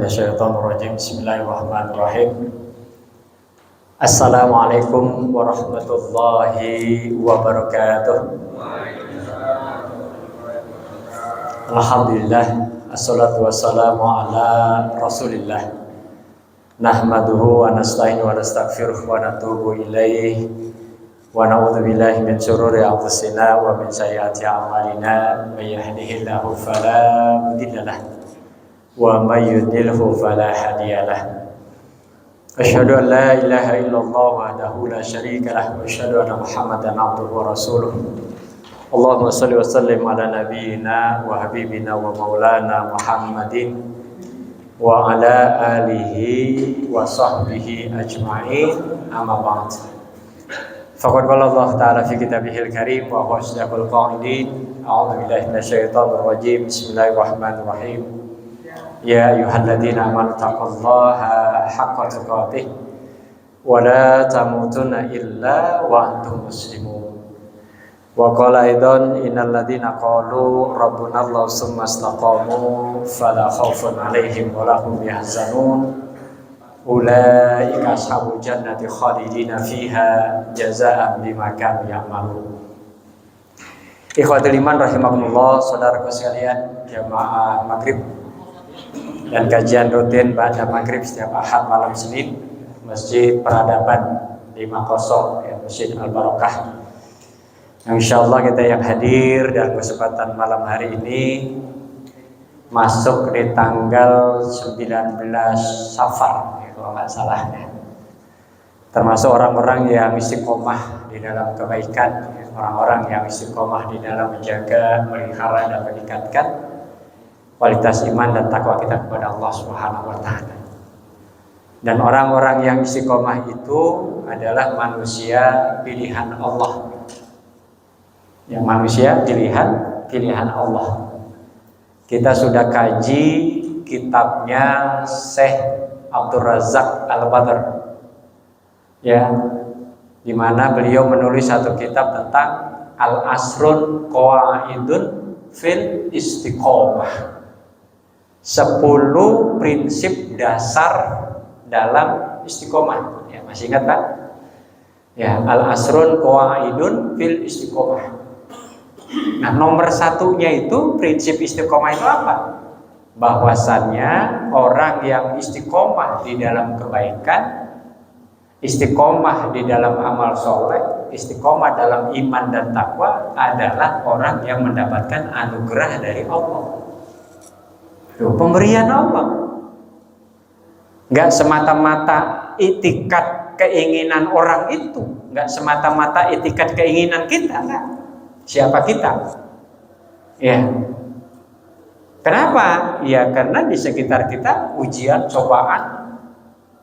minasyaitonirrajim. Bismillahirrahmanirrahim. Assalamualaikum warahmatullahi wabarakatuh. Alhamdulillah, assalatu wassalamu ala Rasulillah. Nahmaduhu wa nasta'inu wa nastaghfiruh wa natubu ilaih. Wa na'udzu billahi min syururi anfusina wa min sayyiati a'malina. May yahdihillahu fala mudilla lahu wa may yudlilhu fala hadiya lahu. Asyhadu an la ilaha illallah wahdahu la syarika lahu wa asyhadu anna Muhammadan abduhu wa rasuluh. Allahumma shalli wa sallim ala nabiyyina wa habibina wa maulana Muhammadin wa ala alihi wa sahbihi ajma'in, amma ba'd. Faqad qala Allah ta'ala fi kitabihil karim wa huwa asdaqul qa'ilin. A'udzu billahi minasyaitonir rajim. Bismillahirrahmanirrahim. Ya ayyuhalladzina amanu taqullaha haqqa tuqatih wa la tamutunna illa wa antum muslimun. Wa qala aidan innal ladzina qalu rabbuna Allah tsumma istaqamu fala khaufun 'alaihim wa lahum yahzanun. Ulaika ashabul jannati khalidina fiha jazaa'an bima kanu ya'malun. Ikhwatul iman rahimakumullah, saudaraku sekalian, jamaah maghrib dan kajian rutin pada maghrib setiap Ahad malam Senin, Masjid Peradaban 50 ya, Masjid Al-Barakah. Insyaallah kita yang hadir dalam kesempatan malam hari ini masuk di tanggal 19 Safar ya, kalau nggak salah ya. Termasuk orang-orang yang istiqomah di dalam kebaikan ya, orang-orang yang istiqomah di dalam menjaga, melihara dan meningkatkan kualitas iman dan takwa kita kepada Allah Subhanahu wa taala. Dan orang-orang yang istiqomah itu adalah manusia pilihan Allah. Yang manusia pilihan Allah. Kita sudah kaji kitabnya Syekh Abdul Razak Al-Badr, ya, di mana beliau menulis satu kitab tentang Al-Asrun Qawaidun fil Istiqomah, 10 prinsip dasar dalam istiqomah. Ya, masih ingat Pak? Ya, Al-Asrun Qawaidun fil Istiqomah. Nah, nomor satunya itu prinsip istiqomah itu apa? Bahwasannya orang yang istiqomah di dalam kebaikan, istiqomah di dalam amal soleh, istiqomah dalam iman dan takwa adalah orang yang mendapatkan anugerah dari Allah. Itu pemberian Allah. Enggak semata-mata itikat keinginan orang itu, enggak semata-mata itikat keinginan kita, enggak. Siapa kita? Ya. Kenapa? Ya karena di sekitar kita ujian, cobaan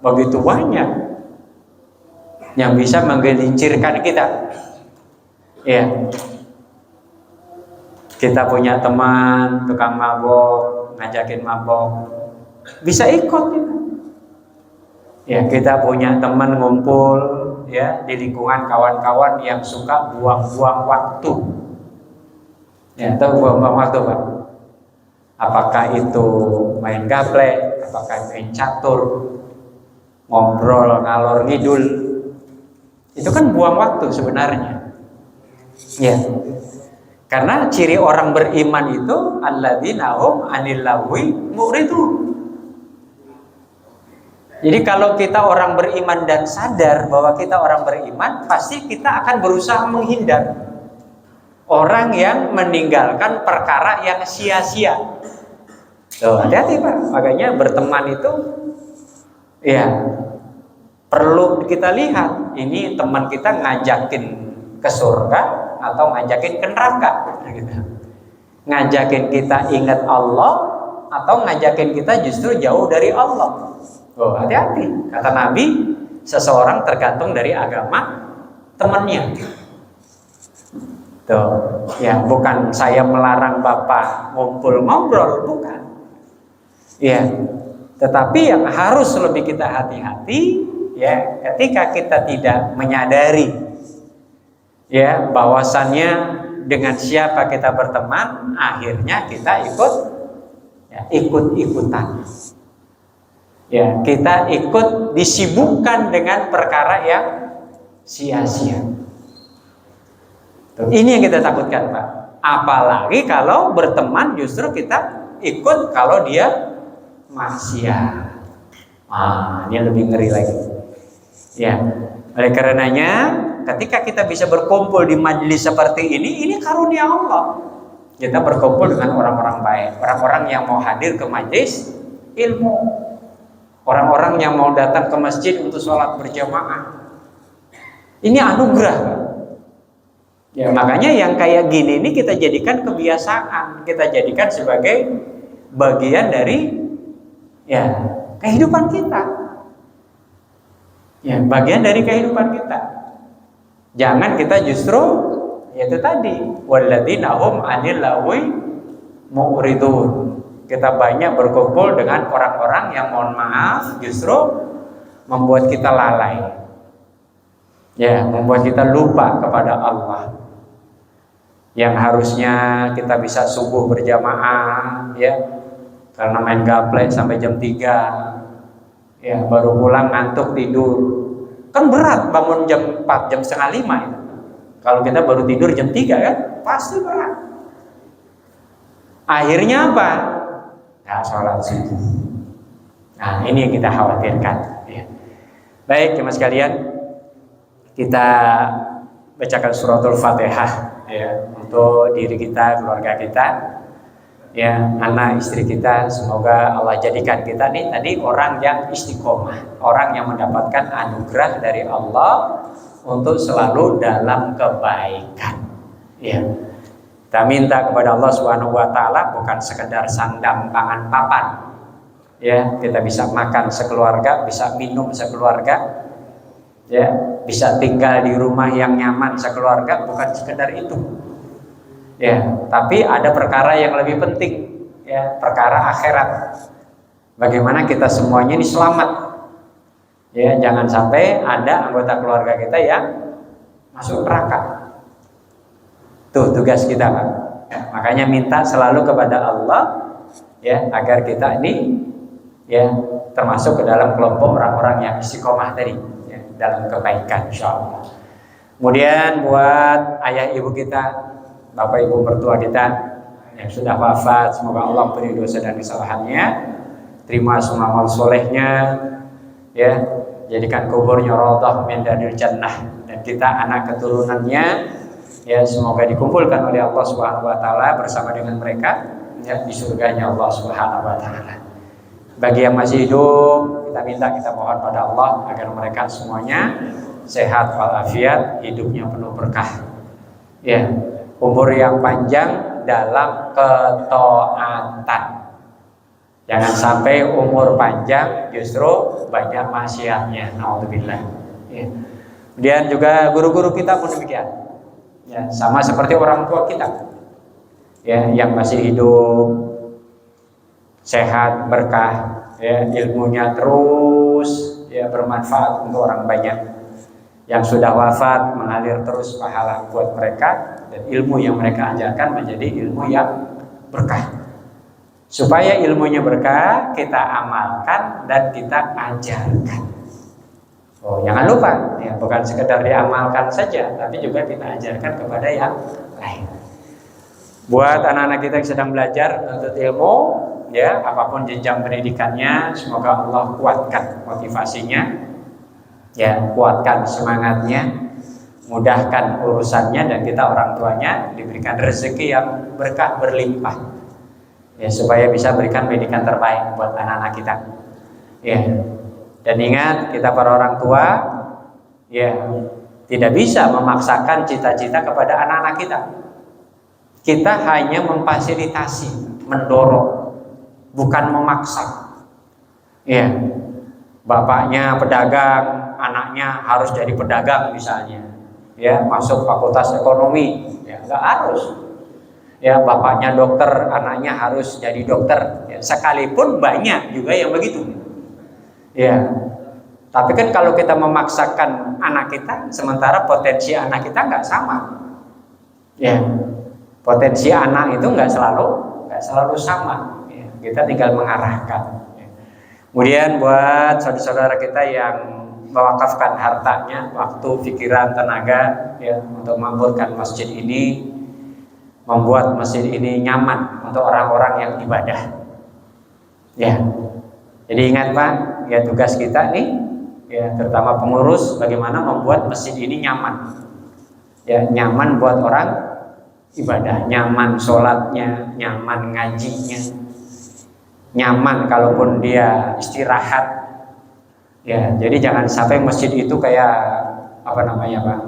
begitu banyak yang bisa menggelincirkan kita. Ya. Kita punya teman tukang mabok, ngajakin mabok, bisa ikut kita. Ya, kita punya teman ngumpul ya di lingkungan kawan-kawan yang suka buang-buang waktu. Ya, tahu buang-buang waktu Pak? Apakah itu main gaple, apakah main catur, ngobrol ngalor ngidul, itu kan buang waktu sebenarnya. Ya, karena ciri orang beriman itu alladzina hum anil lagwi mu'ridun. Jadi kalau kita orang beriman dan sadar bahwa kita orang beriman, pasti kita akan berusaha menghindar orang yang meninggalkan perkara yang sia-sia. Tuh, hati-hati Pak. Makanya berteman itu ya perlu kita lihat. Ini teman kita ngajakin ke surga atau ngajakin ke neraka. Ngajakin kita ingat Allah atau ngajakin kita justru jauh dari Allah. Oh, hati-hati. Kata Nabi, seseorang tergantung dari agama temannya. Tuh, ya, bukan saya melarang Bapak ngumpul ngobrol, bukan. Ya, tetapi yang harus lebih kita hati-hati, ya, ketika kita tidak menyadari, ya, bahwasannya dengan siapa kita berteman, akhirnya kita ikut-ikutan. Ya, kita ikut disibukkan dengan perkara yang sia-sia. Ini yang kita takutkan, Pak. Apalagi kalau berteman justru kita ikut kalau dia maksiat. Ini lebih ngeri lagi. Ya, oleh karenanya ketika kita bisa berkumpul di majelis seperti ini karunia Allah. Kita berkumpul dengan orang-orang baik, orang-orang yang mau hadir ke majelis ilmu, orang-orang yang mau datang ke masjid untuk sholat berjamaah. Ini anugerah, Pak. Ya, makanya yang kayak gini ini kita jadikan kebiasaan, kita jadikan sebagai bagian dari kehidupan kita. Ya, bagian dari kehidupan kita. Jangan kita justru yaitu tadi walladzina hum 'anil lagwi mu'ridun. Kita banyak berkumpul dengan orang-orang yang mohon maaf justru membuat kita lalai. Ya, membuat kita lupa kepada Allah. Yang harusnya kita bisa subuh berjamaah, ya, karena main gaplek sampai jam 3, ya, baru pulang ngantuk tidur. Kan berat bangun jam 4, jam setengah 5 itu. Kalau kita baru tidur jam 3 kan, pasti berat. Akhirnya apa? Ya, sholat subuh. Nah, ini yang kita khawatirkan. Ya. Baik, jemaah sekalian, kita bacakan suratul Fatihah. Ya, untuk diri kita, keluarga kita, ya, anak istri kita, semoga Allah jadikan kita nih tadi orang yang istiqomah, orang yang mendapatkan anugerah dari Allah untuk selalu dalam kebaikan. Ya, kita minta kepada Allah Subhanahu Wa Taala bukan sekedar sandang pangan papan, ya, kita bisa makan sekeluarga, bisa minum sekeluarga, ya, bisa tinggal di rumah yang nyaman sekeluarga, bukan sekedar itu. Ya, tapi ada perkara yang lebih penting, ya, perkara akhirat. Bagaimana kita semuanya ini selamat. Ya, jangan sampai ada anggota keluarga kita yang masuk neraka. Tuh tugas kita, Pak. Ya, makanya minta selalu kepada Allah, ya, agar kita ini, ya, termasuk ke dalam kelompok orang-orang yang istiqomah tadi, ya, dalam kebaikan, insyaallah. Kemudian buat ayah ibu kita, bapak ibu mertua kita yang sudah wafat, semoga Allah ampuni dosa dan kesalahannya, terima semua amal solehnya, ya, jadikan kuburnya raudhah min riyadil jannah, dan kita anak keturunannya, ya, semoga dikumpulkan oleh Allah Subhanahu Wa Taala bersama dengan mereka, ya, di surganya Allah Subhanahu Wa Taala. Bagi yang masih hidup, kita minta, kita mohon pada Allah agar mereka semuanya sehat walafiat, hidupnya penuh berkah, ya, umur yang panjang dalam ketaatan. Jangan sampai umur panjang justru banyak maksiatnya. Naudzubillah. Ya. Kemudian juga guru-guru kita pun demikian. Ya, sama seperti orang tua kita. Ya, yang masih hidup, sehat, berkah, ya, ilmunya terus, ya, bermanfaat untuk orang banyak. Yang sudah wafat mengalir terus pahala buat mereka, dan ilmu yang mereka ajarkan menjadi ilmu yang berkah. Supaya ilmunya berkah, kita amalkan dan kita ajarkan. Oh, jangan lupa, ya, bukan sekedar diamalkan saja, tapi juga kita ajarkan kepada yang lain. Buat anak-anak kita yang sedang belajar menuntut ilmu, ya, apapun jenjang pendidikannya, semoga Allah kuatkan motivasinya. Ya, kuatkan semangatnya, mudahkan urusannya, dan kita orang tuanya diberikan rezeki yang berkah berlimpah, ya, supaya bisa berikan pendidikan terbaik buat anak-anak kita. Ya, dan ingat, kita para orang tua, ya, tidak bisa memaksakan cita-cita kepada anak-anak kita. Kita hanya memfasilitasi, mendorong, bukan memaksa. Ya, bapaknya pedagang, anaknya harus jadi pedagang misalnya, ya, masuk fakultas ekonomi, ya, nggak harus. Ya, bapaknya dokter, anaknya harus jadi dokter, ya, sekalipun banyak juga yang begitu. Ya, tapi kan kalau kita memaksakan anak kita, sementara potensi anak kita nggak sama. Ya, potensi anak itu nggak selalu sama. Ya, kita tinggal mengarahkan. Kemudian buat saudara-saudara kita yang mewakafkan hartanya, waktu, pikiran, tenaga ya untuk membangun masjid ini, membuat masjid ini nyaman untuk orang-orang yang ibadah. Ya. Jadi ingat Pak, ya tugas kita nih ya terutama pengurus bagaimana membuat masjid ini nyaman. Ya, nyaman buat orang ibadah, nyaman sholatnya, nyaman ngajinya, nyaman kalaupun dia istirahat. Ya, jadi jangan sampai masjid itu kayak apa namanya Pak?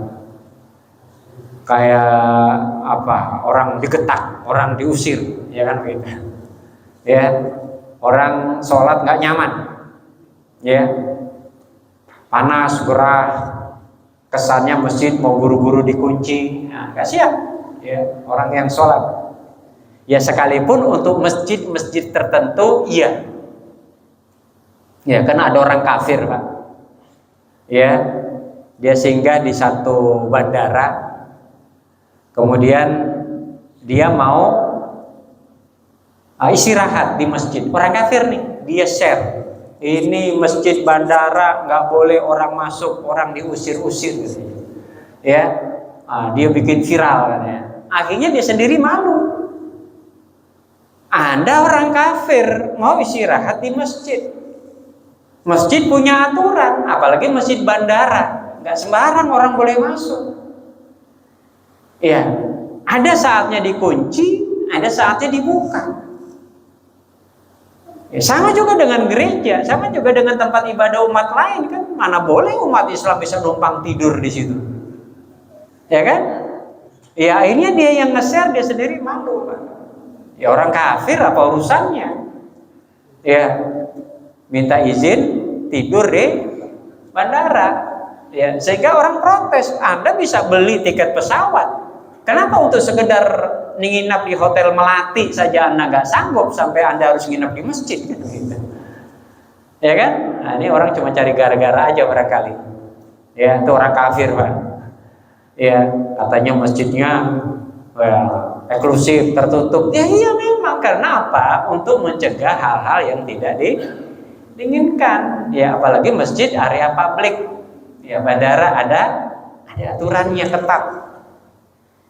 Kayak apa? Orang digetak, orang diusir, ya kan gitu. Ya, orang sholat nggak nyaman, ya, panas, gerah, kesannya masjid mau buru-buru dikunci, nah, nggak siap, ya, orang yang sholat. Ya sekalipun untuk masjid-masjid tertentu, iya. Ya, karena ada orang kafir Pak, ya, dia singgah di satu bandara, kemudian dia mau istirahat di masjid. Orang kafir nih, dia share, ini masjid bandara nggak boleh orang masuk, orang diusir-usir, gitu. Ya, dia bikin viral katanya. Akhirnya dia sendiri malu. Anda orang kafir mau istirahat di masjid. Masjid punya aturan, apalagi masjid bandara, nggak sembarang orang boleh masuk. Ya, ada saatnya dikunci, ada saatnya dibuka. Ya, sama juga dengan gereja, sama juga dengan tempat ibadah umat lain kan, mana boleh umat Islam bisa numpang tidur di situ, ya kan? Ya akhirnya dia yang nge-share, dia sendiri malu, Pak. Ya orang kafir apa urusannya? Ya minta izin tidur di bandara, ya sehingga orang protes. Anda bisa beli tiket pesawat, kenapa untuk sekedar nginap di hotel Melati saja Anda nggak sanggup sampai Anda harus nginap di masjid kan gitu. Ya kan? Nah, ini orang cuma cari gara-gara aja barangkali. Ya, itu orang kafir, Pak. Ya, katanya masjidnya eksklusif, tertutup. Ya iya memang, karena apa? Untuk mencegah hal-hal yang tidak diinginkan. Ya, apalagi masjid area publik. Ya, bandara ada aturannya ketat.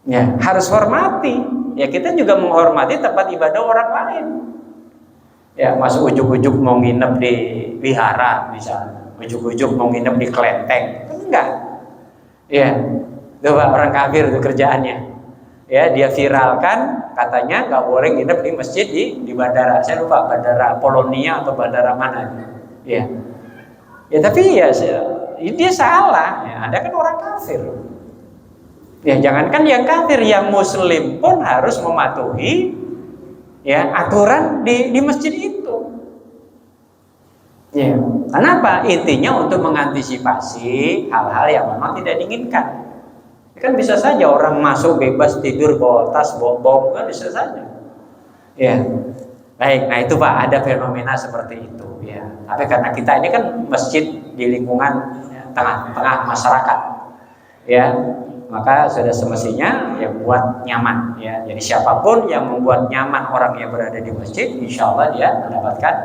Ya, harus hormati. Ya, kita juga menghormati tempat ibadah orang lain. Ya, masuk ujuk-ujuk mau nginep di wihara misalnya, ujuk-ujuk mau nginep di kelenteng, kan enggak. Ya, itu orang kafir itu kerjaannya. Ya, dia viralkan katanya nggak boleh nginep di masjid di bandara. Saya lupa bandara Polonia atau bandara mana. Ya, ya tapi ya dia salah. Ya, Anda kan orang kafir. Ya, jangankan yang kafir, yang muslim pun harus mematuhi ya aturan di masjid itu. Ya, kenapa? Intinya untuk mengantisipasi hal-hal yang memang tidak diinginkan. Kan bisa saja orang masuk bebas tidur bawa tas, bawa bom, kan bisa saja. Ya, baik. Nah itu Pak, ada fenomena seperti itu. Ya, tapi karena kita ini kan masjid di lingkungan tengah-tengah masyarakat, ya, maka sudah semestinya ya buat nyaman. Ya, jadi siapapun yang membuat nyaman orang yang berada di masjid, insya Allah dia mendapatkan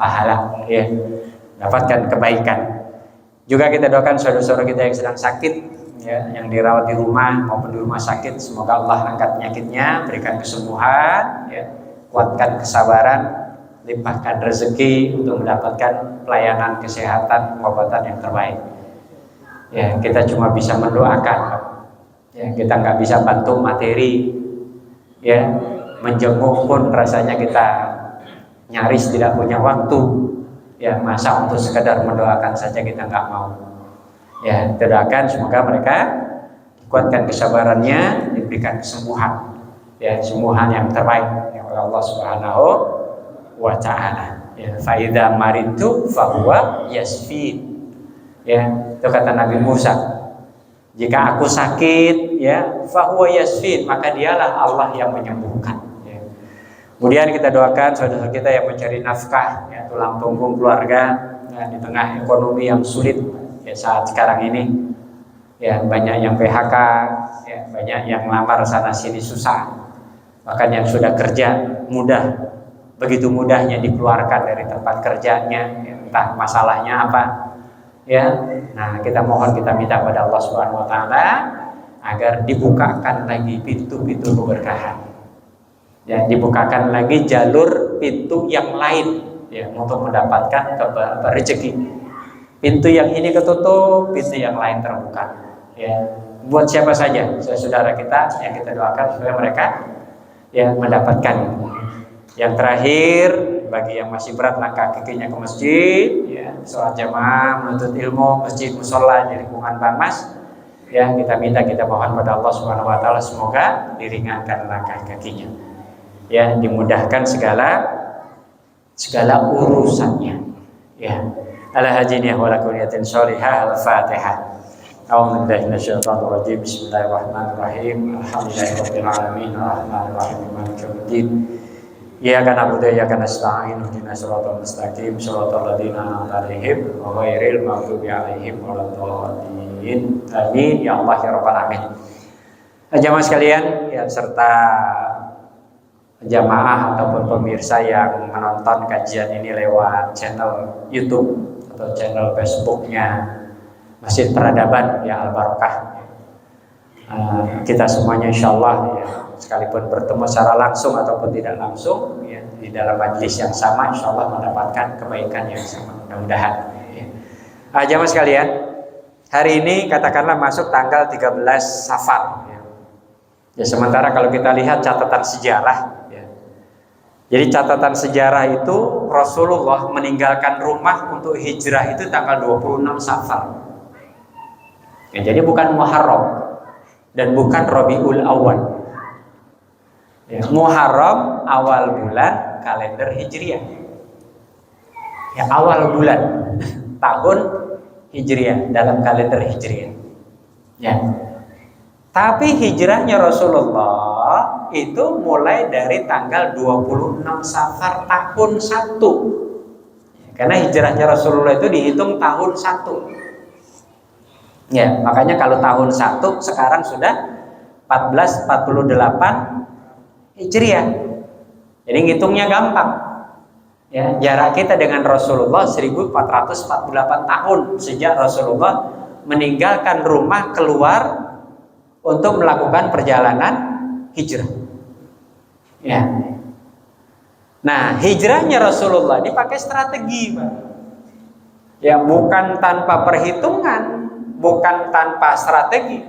pahala, ya, dapatkan kebaikan. Juga kita doakan saudara-saudara kita yang sedang sakit, ya, yang dirawat di rumah maupun di rumah sakit, semoga Allah angkat penyakitnya, berikan kesembuhan, ya, kuatkan kesabaran, limpahkan rezeki untuk mendapatkan pelayanan kesehatan pengobatan yang terbaik. Ya, kita cuma bisa mendoakan, ya, kita nggak bisa bantu materi, ya, menjenguk pun rasanya kita nyaris tidak punya waktu, ya, masa untuk sekedar mendoakan saja kita nggak mau. Ya, kita doakan semoga mereka kuatkan kesabarannya, diberikan kesembuhan, ya, kesembuhan yang terbaik ya oleh Allah Subhanahu wa Ta'ala. Ya, fa idza maritu fa huwa yasfi. Ya, itu kata Nabi Musa. Jika aku sakit, ya, fa huwa yasfi, maka dialah Allah yang menyembuhkan. Ya. Kemudian kita doakan saudara kita yang mencari nafkah, ya, tulang punggung keluarga, ya, di tengah ekonomi yang sulit. Ya, saat sekarang ini, ya, banyak yang PHK, ya, banyak yang lamar sana sini susah, bahkan yang sudah kerja mudah begitu mudahnya dikeluarkan dari tempat kerjanya, ya, entah masalahnya apa, ya. Nah, kita mohon, kita minta pada Allah Subhanahu Wa Taala agar dibukakan lagi pintu-pintu keberkahan, ya, dibukakan lagi jalur pintu yang lain, ya, untuk mendapatkan rezeki. Pintu yang ini ketutup, pintu yang lain terbuka, ya. Buat siapa saja, saudara kita yang kita doakan supaya mereka, ya, mendapatkan. Yang terakhir, bagi yang masih berat langkah kakinya ke masjid, ya, sholat jamaah, menuntut ilmu, masjid musola di lingkungan Bangmas, ya, kita minta, kita mohon pada Allah Subhanahu Wa Taala semoga diringankan langkah kakinya, ya, dimudahkan segala urusannya, ya. Ala hajiniyah wa lakuniyatin sholihah. Al-Fatihah. A'udzu billahi minasyaitonir rajim. Bismillahirrahmanirrahim. Alhamdulillahirabbil alamin. Arrahmanir rahim. Maliki yaumiddin. Iyyaka na'budu wa iyyaka nasta'in. Ihdinas siratal mustaqim. Shiratal ladzina an'amta 'alaihim ghairil maghdubi 'alaihim waladdallin. Amin ya Allah ya rabbal alamin. Jamaah sekalian, ya, serta jamaah ataupun pemirsa yang menonton kajian ini lewat channel YouTube atau channel Facebooknya Masjid Peradaban, ya, Al-Barokah. Kita semuanya insya Allah, ya, sekalipun bertemu secara langsung ataupun tidak langsung, ya, di dalam majlis yang sama, insya Allah mendapatkan kebaikan yang sama, mudah-mudahan, ya. Jamaah sekalian, hari ini katakanlah masuk tanggal 13 Safar, ya. Ya, sementara kalau kita lihat catatan sejarah, ya, jadi catatan sejarah itu Rasulullah meninggalkan rumah untuk hijrah itu tanggal 26 Safar, ya, jadi bukan Muharram dan bukan Rabiul Awal, ya, Muharram awal bulan kalender Hijriah, ya, awal bulan tahun Hijriah dalam kalender Hijriah, ya. Tapi hijrahnya Rasulullah itu mulai dari tanggal 26 Safar tahun 1, karena hijrahnya Rasulullah itu dihitung tahun 1, ya. Makanya kalau tahun 1 sekarang sudah 1448 Hijriah. Jadi ngitungnya gampang, ya. Jarak kita dengan Rasulullah 1448 tahun sejak Rasulullah meninggalkan rumah keluar untuk melakukan perjalanan hijrah, ya. Nah, hijrahnya Rasulullah ini pakai strategi, Pak. Ya, bukan tanpa perhitungan, bukan tanpa strategi.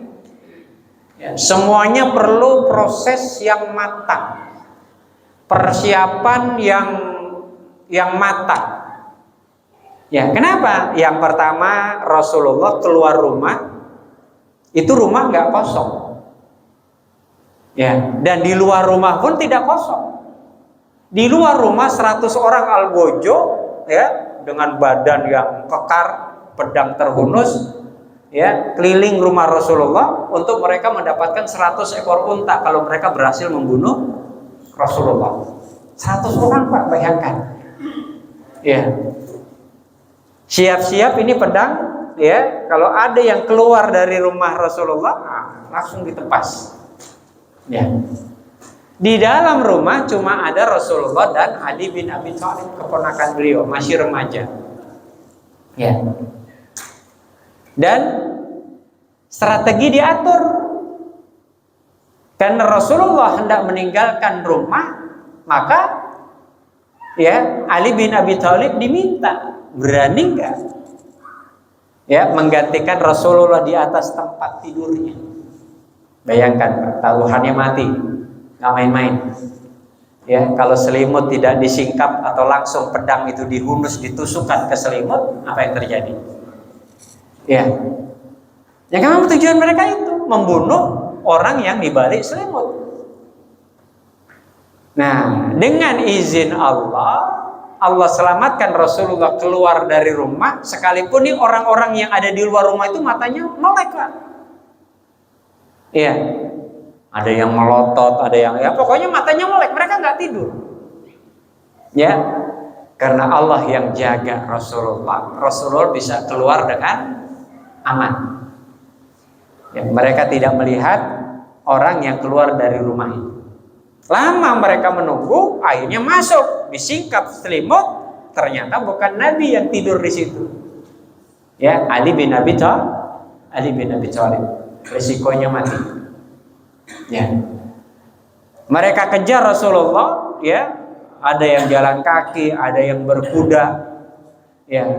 Ya, semuanya perlu proses yang matang, persiapan yang matang. Ya, kenapa? Yang pertama, Rasulullah keluar rumah, itu rumah nggak kosong, ya. Dan di luar rumah pun tidak kosong. Di luar rumah 100 orang algojo, ya, dengan badan yang kekar, pedang terhunus, ya, keliling rumah Rasulullah untuk mereka mendapatkan 100 ekor unta kalau mereka berhasil membunuh Rasulullah. 100 orang, Pak, bayangkan, ya. Siap-siap ini pedang, ya, kalau ada yang keluar dari rumah Rasulullah, langsung ditepas, ya. Di dalam rumah cuma ada Rasulullah dan Ali bin Abi Thalib, keponakan beliau, masih remaja, ya. Dan strategi diatur, karena Rasulullah hendak meninggalkan rumah, maka, ya, Ali bin Abi Thalib diminta, berani enggak, ya, menggantikan Rasulullah di atas tempat tidurnya. Bayangkan, taruhannya mati, nggak main-main, ya. Kalau selimut tidak disingkap atau langsung pedang itu dihunus, ditusukkan ke selimut, apa yang terjadi? Ya, yang memang tujuan mereka itu membunuh orang yang dibalik selimut. Nah, dengan izin Allah selamatkan Rasulullah keluar dari rumah, sekalipun nih orang-orang yang ada di luar rumah itu matanya melek, Pak. Iya, ada yang melotot, ada yang, ya, pokoknya matanya melek, mereka nggak tidur, ya, karena Allah yang jaga Rasulullah. Rasulullah bisa keluar dengan aman, ya. Mereka tidak melihat orang yang keluar dari rumah itu. Lama mereka menunggu, akhirnya masuk disingkap selimut, ternyata bukan Nabi yang tidur di situ. Ya, Ali bin Abi Thalib. Risikonya mati. Ya. Mereka kejar Rasulullah, ya. Ada yang jalan kaki, ada yang berkuda. Ya.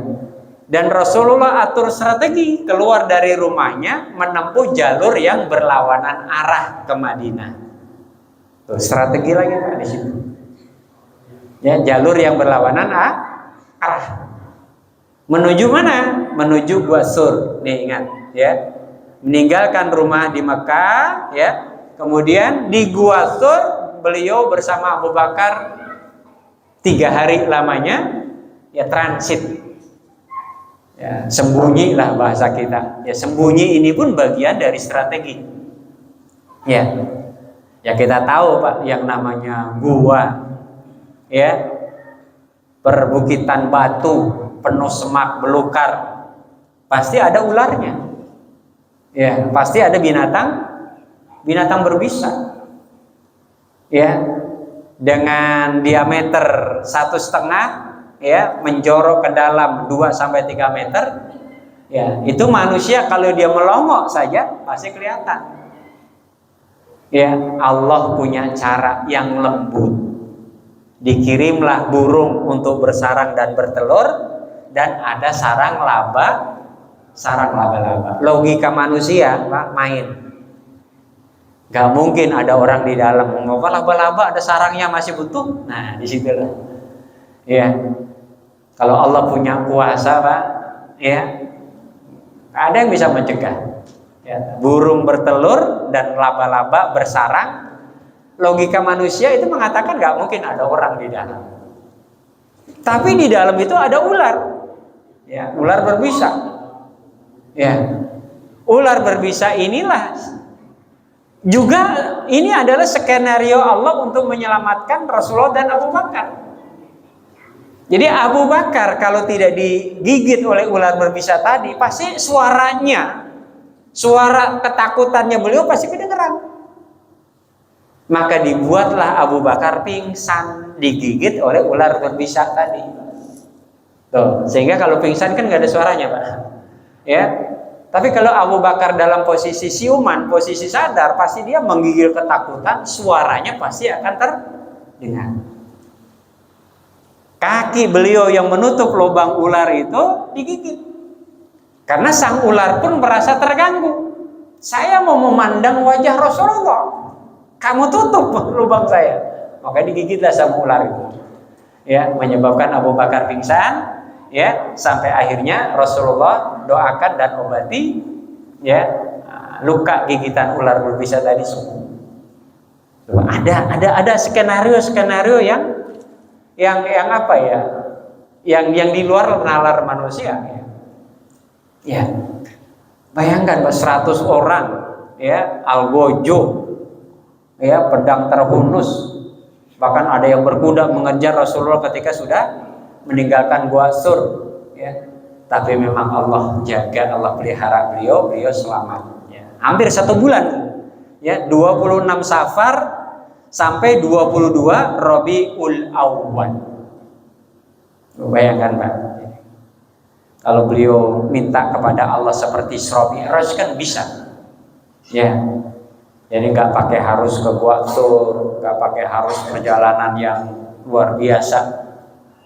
Dan Rasulullah atur strategi keluar dari rumahnya menempuh jalur yang berlawanan arah ke Madinah. Tuh, strategi lagi Pak di situ. Ya, jalur yang berlawanan arah. Menuju mana? Menuju Gua Sur. Nih ingat, ya. Meninggalkan rumah di Mekah, ya. Kemudian di Gua Sur beliau bersama Abu Bakar 3 hari lamanya, ya, transit. Ya, sembunyi lah bahasa kita. Ya, sembunyi ini pun bagian dari strategi. Ya. Ya kita tahu Pak, yang namanya gua, ya, perbukitan batu penuh semak belukar, pasti ada ularnya. Ya, pasti ada binatang berbisa. Ya, dengan diameter 1,5, ya, menjorok ke dalam 2-3 meter. Ya, itu manusia kalau dia melongok saja pasti kelihatan. Ya, Allah punya cara yang lembut. Dikirimlah burung untuk bersarang dan bertelur, dan ada sarang laba-laba. Logika manusia, Pak, main. Gak mungkin ada orang di dalam. Mengapa laba-laba ada sarangnya masih butuh? Nah, di situ lah. Ya. Kalau Allah punya kuasa, Pak, ya, ada yang bisa mencegah. Ya, burung bertelur dan laba-laba bersarang. Logika manusia itu mengatakan gak mungkin ada orang di dalam. Tapi di dalam itu ada ular. Ya, ular berbisa. Ya. Ular berbisa inilah juga ini adalah skenario Allah untuk menyelamatkan Rasulullah dan Abu Bakar. Jadi Abu Bakar kalau tidak digigit oleh ular berbisa tadi, pasti suara ketakutannya beliau pasti kedengeran. Maka dibuatlah Abu Bakar pingsan, digigit oleh ular berbisa tadi. Tuh, sehingga kalau pingsan kan nggak ada suaranya, Pak. Ya. Tapi kalau Abu Bakar dalam posisi siuman, posisi sadar, pasti dia menggigil ketakutan, suaranya pasti akan terdengar. Kaki beliau yang menutup lubang ular itu digigit. Karena sang ular pun merasa terganggu. Saya mau memandang wajah Rasulullah, kamu tutup lubang saya. Maka digigitlah sama ular itu. Ya, menyebabkan Abu Bakar pingsan, ya, sampai akhirnya Rasulullah doakan dan obati, ya, luka gigitan ular berbisa tadi sembuh. Ada skenario yang apa ya? Yang di luar nalar manusia, ya. Ya. Bayangkan 100 orang, ya, algojo, ya, pedang terhunus, bahkan ada yang berkuda mengejar Rasulullah ketika sudah meninggalkan Gua Sur, ya. Tapi memang Allah jaga, Allah pelihara beliau selamat, ya. Hampir 1 bulan, ya, 26 Safar sampai 22 Rabiul Awwal. Bayangkan, Pak. Kalau beliau minta kepada Allah seperti Isra Mi'raj kan bisa, ya. Jadi nggak pakai harus ke Gua Sur, nggak pakai harus perjalanan yang luar biasa,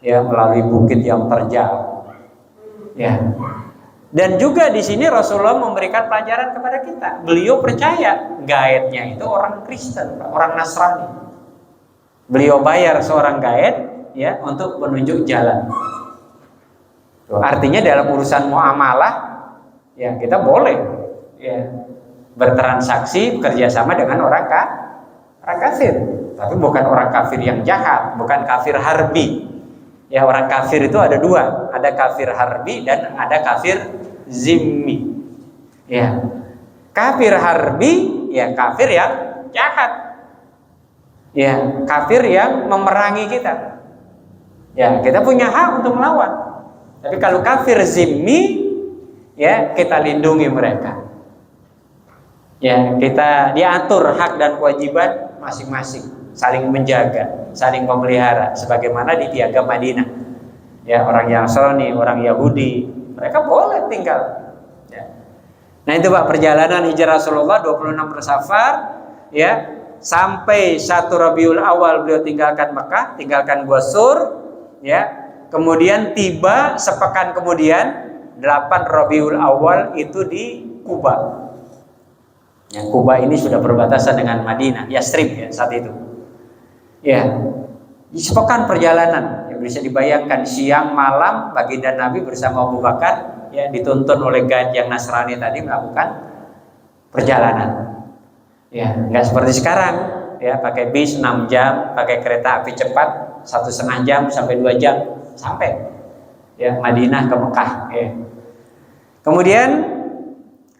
ya, melalui bukit yang terjal, ya. Dan juga di sini Rasulullah memberikan pelajaran kepada kita. Beliau percaya guide-nya itu orang Kristen, orang Nasrani. Beliau bayar seorang guide, ya, untuk menunjuk jalan. Artinya dalam urusan muamalah, ya, kita boleh, ya, bertransaksi kerjasama dengan orang kafir, tapi bukan orang kafir yang jahat, bukan kafir harbi. Ya, orang kafir itu ada 2, ada kafir harbi dan ada kafir zimmi. Ya, kafir harbi, ya, kafir yang jahat, ya, kafir yang memerangi kita. Ya, kita punya hak untuk melawan. Tapi kalau kafir zimmi, ya, kita lindungi mereka. Ya, kita diatur hak dan kewajiban masing-masing. saling menjaga, saling memelihara sebagaimana di Piagam Madinah. Ya, orang Nasrani, orang Yahudi, mereka boleh tinggal. Ya. Nah, itu Pak, perjalanan hijrah Rasulullah 26 Safar ya, sampai 1 Rabiul Awal beliau tinggalkan Mekah, tinggalkan Gua Sur ya. Kemudian tiba sepekan kemudian 8 Rabiul Awal itu di Kuba. Ya, Kuba ini sudah berbatasan dengan Madinah, Yastrib ya saat itu. Ya, di sepekan perjalanan, ya bisa dibayangkan siang malam baginda Nabi bersama Abu Bakar ya dituntun oleh guide yang Nasrani tadi melakukan perjalanan. Ya, nggak seperti sekarang ya pakai bis 6 jam, pakai kereta api cepat 1,5 jam sampai 2 jam sampai ya Madinah ke Mekah ya. Kemudian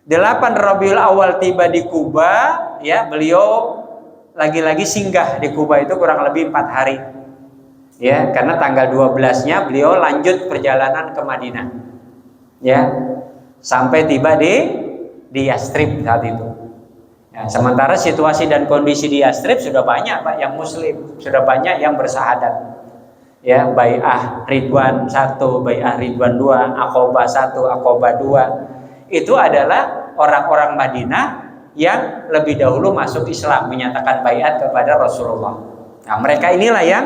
8 Rabiul Awal tiba di Kuba ya, beliau lagi-lagi singgah di Kuba itu kurang lebih 4 hari ya, karena tanggal 12-nya beliau lanjut perjalanan ke Madinah ya, sampai tiba di Yastrib saat itu ya. Sementara situasi dan kondisi di Yastrib sudah banyak Pak yang muslim, sudah banyak yang bersahadat ya, Bai'ah Ridwan 1, Bai'ah Ridwan 2, Aqobah 1, Aqobah 2 itu adalah orang-orang Madinah yang lebih dahulu masuk Islam, menyatakan baiat kepada Rasulullah. Nah, mereka inilah yang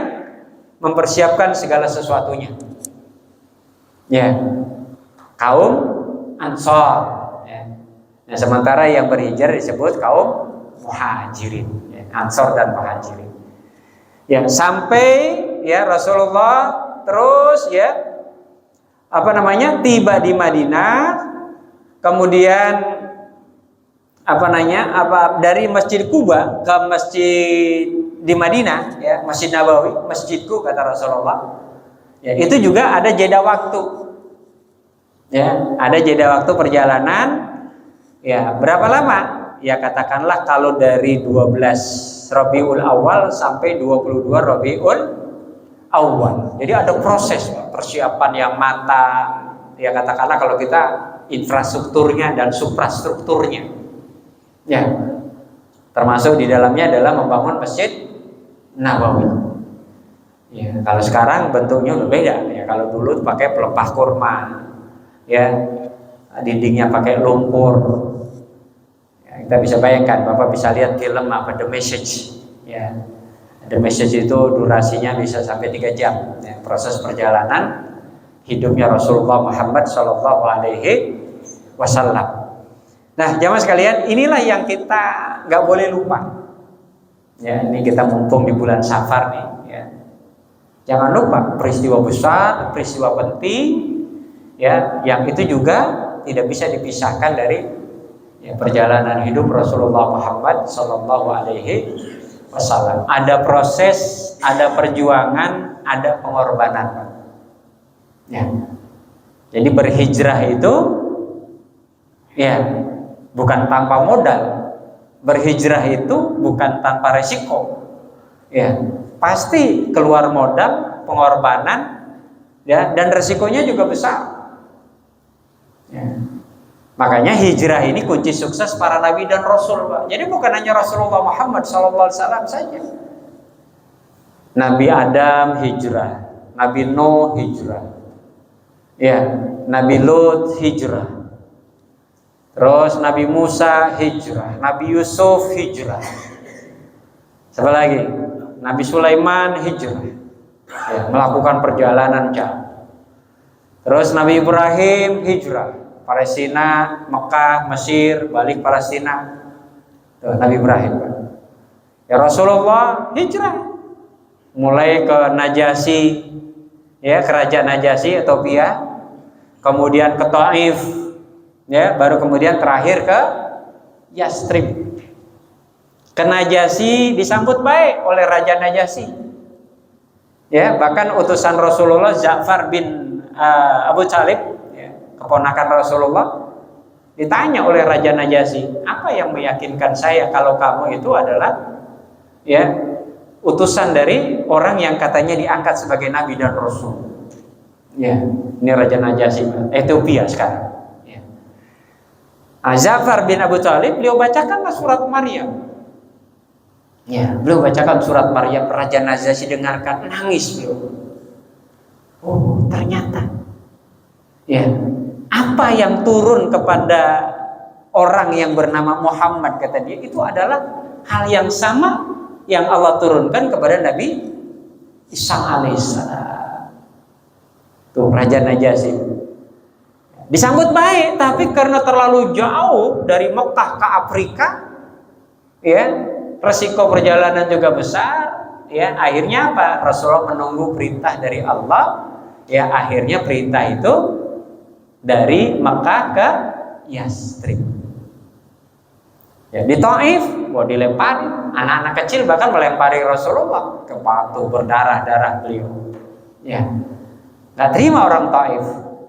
mempersiapkan segala sesuatunya. Ya, kaum Ansor. Ya. Nah, sementara yang berhijrah disebut kaum Muhajirin. Ya, Ansor dan Muhajirin. Ya, sampai ya Rasulullah terus ya tiba di Madinah, kemudian dari Masjid Kuba ke masjid di Madinah ya, Masjid Nabawi, masjidku kata Rasulullah. Ya, itu juga ada jeda waktu. Ya, ada jeda waktu perjalanan. Ya, berapa lama? Ya, katakanlah kalau dari 12 Rabiul Awal sampai 22 Rabiul Awal. Jadi ada proses persiapan yang matang. Ya, katakanlah kalau kita infrastrukturnya dan suprastrukturnya. Ya, termasuk di dalamnya adalah membangun Masjid Nabawi. Ya, kalau sekarang bentuknya berbeda. Ya, kalau dulu pakai pelepah kurma, ya, dindingnya pakai lumpur. Ya, kita bisa bayangkan, Bapak bisa lihat film The Message. Ya, The Message itu durasinya bisa sampai 3 jam. Ya, proses perjalanan hidupnya Rasulullah Muhammad Shallallahu Alaihi Wasallam. Nah, jamaah sekalian, inilah yang kita nggak boleh lupa. Ya, ini kita mumpung di bulan Safar nih. Ya. Jangan lupa peristiwa besar, peristiwa penting, ya, yang itu juga tidak bisa dipisahkan dari ya, perjalanan hidup Rasulullah Muhammad Sallallahu Alaihi Wasallam. Ada proses, ada perjuangan, ada pengorbanan. Ya. Jadi berhijrah itu, ya, bukan tanpa modal. Berhijrah itu bukan tanpa resiko. Ya, pasti keluar modal, pengorbanan, ya, dan resikonya juga besar. Ya. Makanya hijrah ini kunci sukses para nabi dan rasul, Pak. Jadi bukan hanya Rasulullah Muhammad SAW saja. Nabi Adam hijrah, Nabi Nuh hijrah, ya, Nabi Lut hijrah. Terus Nabi Musa hijrah, Nabi Yusuf hijrah. Siapa lagi? Nabi Sulaiman hijrah, ya, melakukan perjalanan jauh. Terus Nabi Ibrahim hijrah, Palestina, Mekah, Mesir, balik Palestina. Tuh, Nabi Ibrahim. Ya, Rasulullah hijrah, mulai ke Najasyi, ya, kerajaan Najasyi Ethiopia, kemudian ke Taif. Ya, baru kemudian terakhir ke Yastrib. Ke Najasyi disambut baik oleh Raja Najasyi. Ya, bahkan utusan Rasulullah Ja'far bin Abu Thalib, ya, keponakan Rasulullah, ditanya oleh Raja Najasyi, apa yang meyakinkan saya kalau kamu itu adalah ya utusan dari orang yang katanya diangkat sebagai nabi dan rasul. Ya, ini Raja Najasyi Ethiopia sekarang. Ja'far bin Abu Thalib, beliau bacakanlah surat Maryam. Ya, beliau bacakan surat Maryam, Raja Najasyi dengarkan, nangis beliau. Oh, ternyata ya, apa yang turun kepada orang yang bernama Muhammad, kata dia, itu adalah hal yang sama yang Allah turunkan kepada Nabi Isa alaihissalam. Tuh Raja Najasyi disambut baik, tapi karena terlalu jauh dari Mekah ke Afrika, ya, resiko perjalanan juga besar, ya, akhirnya apa? Rasulullah menunggu perintah dari Allah, ya, akhirnya perintah itu dari Mekah ke Yastrib. Ya, di Taif, dilempari, anak-anak kecil bahkan melempari Rasulullah ke batu berdarah-darah beliau. Ya, nggak terima orang Taif.